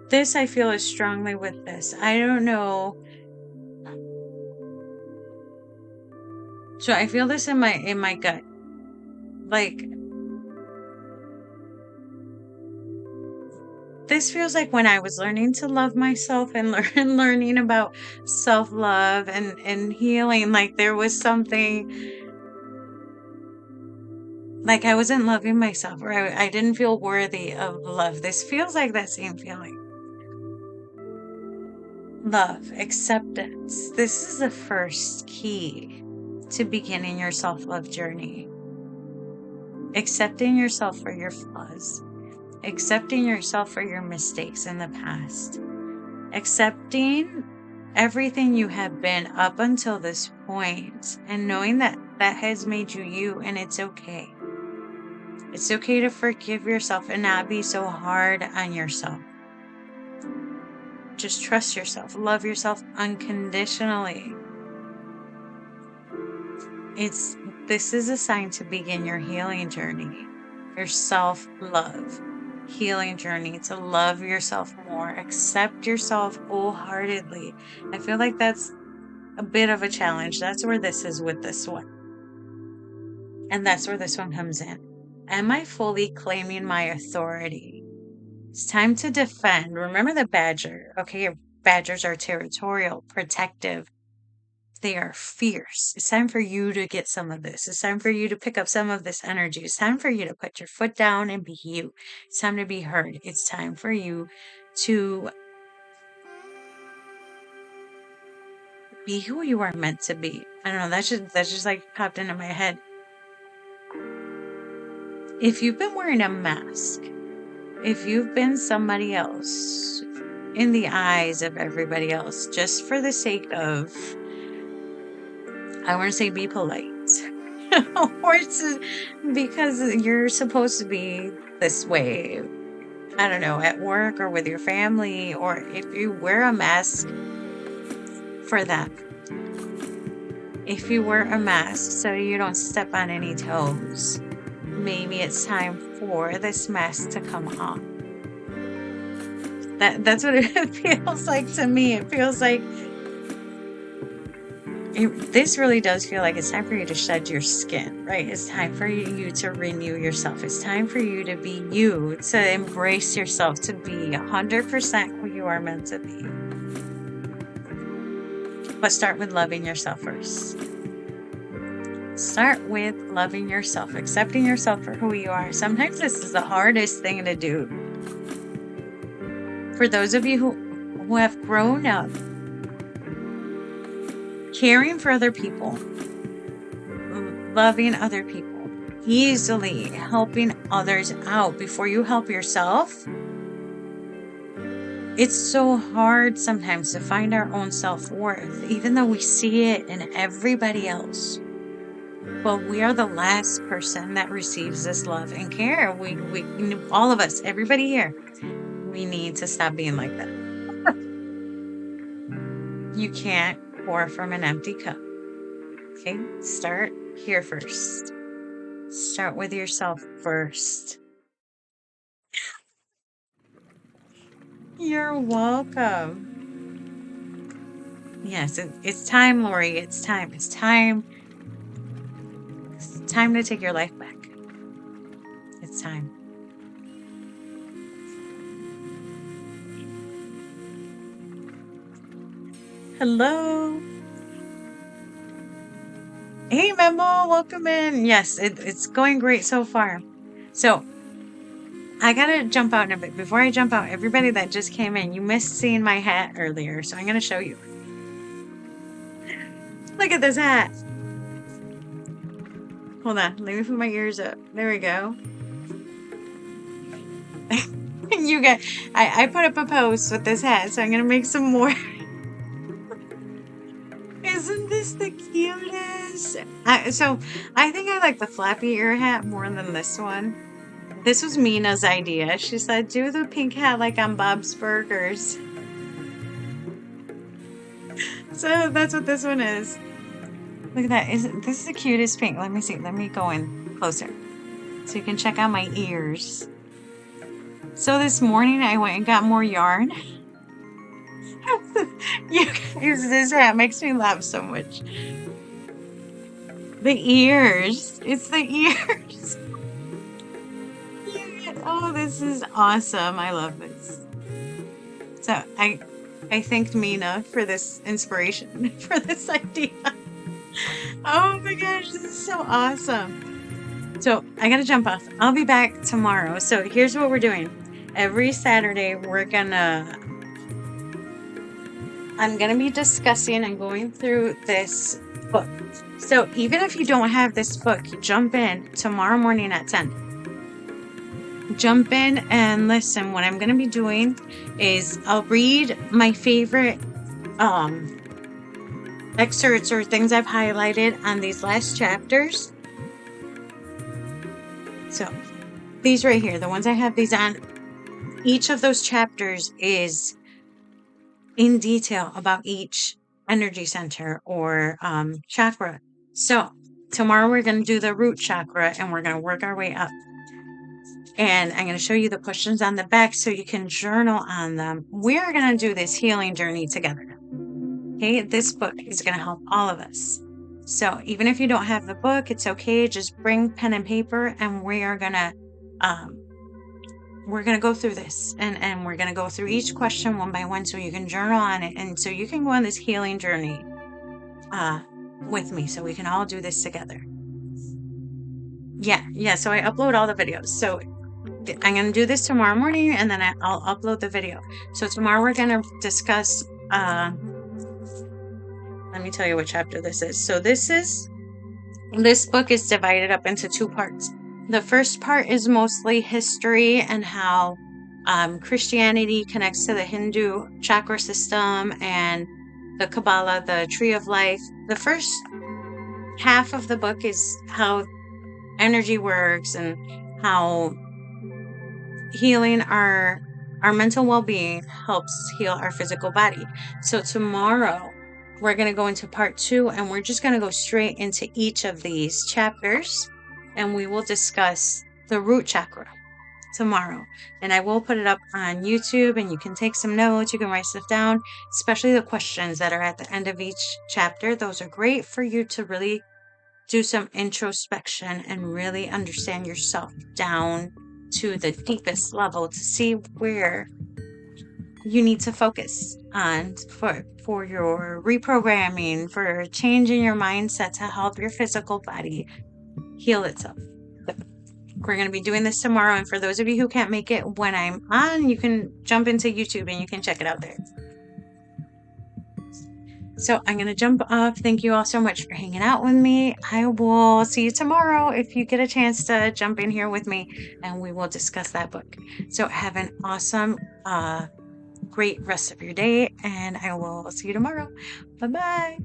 Speaker 1: This I feel is strongly with this. I don't know. So I feel this in my gut. Like this feels like when I was learning to love myself and learning about self-love and healing, like there was something like I wasn't loving myself, or I didn't feel worthy of love. This feels like that same feeling. Love, acceptance. This is the first key to beginning your self-love journey. accepting yourself for your flaws, accepting yourself for your mistakes in the past, accepting everything you have been up until this point, and knowing that that has made you you, and it's okay. It's okay to forgive yourself and not be so hard on yourself. Just trust yourself, love yourself unconditionally. This is a sign to begin your healing journey, your self-love healing journey, to love yourself more, accept yourself wholeheartedly. I feel like that's a bit of a challenge. That's where this is with this one. And that's where this one comes in. Am I fully claiming my authority? It's time to defend. Remember the badger. Okay, your badgers are territorial, protective. They are fierce. It's time for you to get some of this. It's time for you to pick up some of this energy. It's time for you to put your foot down and be you. It's time to be heard. It's time for you to be who you are meant to be. I don't know. That's just like popped into my head. If you've been wearing a mask, if you've been somebody else in the eyes of everybody else, just for the sake of, I want to say, be polite, or because you're supposed to be this way, I don't know, at work or with your family, or if you wear a mask for that, if you wear a mask so you don't step on any toes, maybe it's time for this mask to come off. That's what it feels like to me. It feels like this really does feel like it's time for you to shed your skin, right? It's time for you to renew yourself. It's time for you to be you, to embrace yourself, to be 100% who you are meant to be. But start with loving yourself first. Start with loving yourself, accepting yourself for who you are. Sometimes this is the hardest thing to do. For those of you who have grown up caring for other people, loving other people, easily helping others out before you help yourself, it's so hard sometimes to find our own self-worth, even though we see it in everybody else. Well, we are the last person that receives this love and care. We all of us, everybody here, we need to stop being like that. You can't pour from an empty cup. Okay? Start here first. Start with yourself first. You're welcome. Yes, it's time, Lori. It's time. It's time. It's time to take your life back. It's time. Hello. Hey, Memo. Welcome in. Yes, it's going great so far. So, I gotta jump out in a bit. Before I jump out, everybody that just came in, you missed seeing my hat earlier, so I'm gonna show you. Look at this hat. Hold on, let me put my ears up. There we go. You got, I put up a post with this hat, so I'm gonna make some more. Isn't this the cutest? So I think I like the flappy ear hat more than this one. This was Mina's idea. She said, do the pink hat like on Bob's Burgers. So that's what this one is. Look at that. This is the cutest pink. Let me see. Let me go in closer so you can check out my ears. So this morning I went and got more yarn. You guys, this hat makes me laugh so much. The ears. It's the ears. Oh, this is awesome. I love this. So I thanked Mina for this inspiration, for this idea. Oh my gosh, this is so awesome. So I gotta jump off. I'll be back tomorrow. So here's what we're doing. Every Saturday, we're gonna I'm going to be discussing and going through this book. So even if you don't have this book, jump in tomorrow morning at 10. Jump in and listen. What I'm going to be doing is I'll read my favorite excerpts or things I've highlighted on these last chapters. So these right here, the ones I have these on, each of those chapters is in detail about each energy center or chakra. So tomorrow we're going to do the root chakra and we're going to work our way up. And I'm going to show you the questions on the back so you can journal on them. We're going to do this healing journey together. Okay, this book is going to help all of us. So even if you don't have the book, it's okay. Just bring pen and paper and we're going to go through this and we're going to go through each question one by one so you can journal on it and so you can go on this healing journey with me so we can all do this together. Yeah. So I upload all the videos. So I'm going to do this tomorrow morning and then I'll upload the video. So tomorrow we're going to discuss, let me tell you what chapter this is. So this book is divided up into 2 parts. The first part is mostly history and how Christianity connects to the Hindu chakra system and the Kabbalah, the tree of life. The first half of the book is how energy works and how healing our mental well-being helps heal our physical body. So tomorrow we're going to go into part 2 and we're just going to go straight into each of these chapters and we will discuss the root chakra tomorrow. And I will put it up on YouTube and you can take some notes. You can write stuff down, especially the questions that are at the end of each chapter. Those are great for you to really do some introspection and really understand yourself down to the deepest level to see where you need to focus on for your reprogramming, for changing your mindset to help your physical body heal itself. We're going to be doing this tomorrow, and for those of you who can't make it when I'm on, you can jump into YouTube and you can check it out there. So I'm going to jump off. Thank you all so much for hanging out with me. I will see you tomorrow if you get a chance to jump in here with me and we will discuss that book. So have an awesome, great rest of your day and I will see you tomorrow. Bye-bye.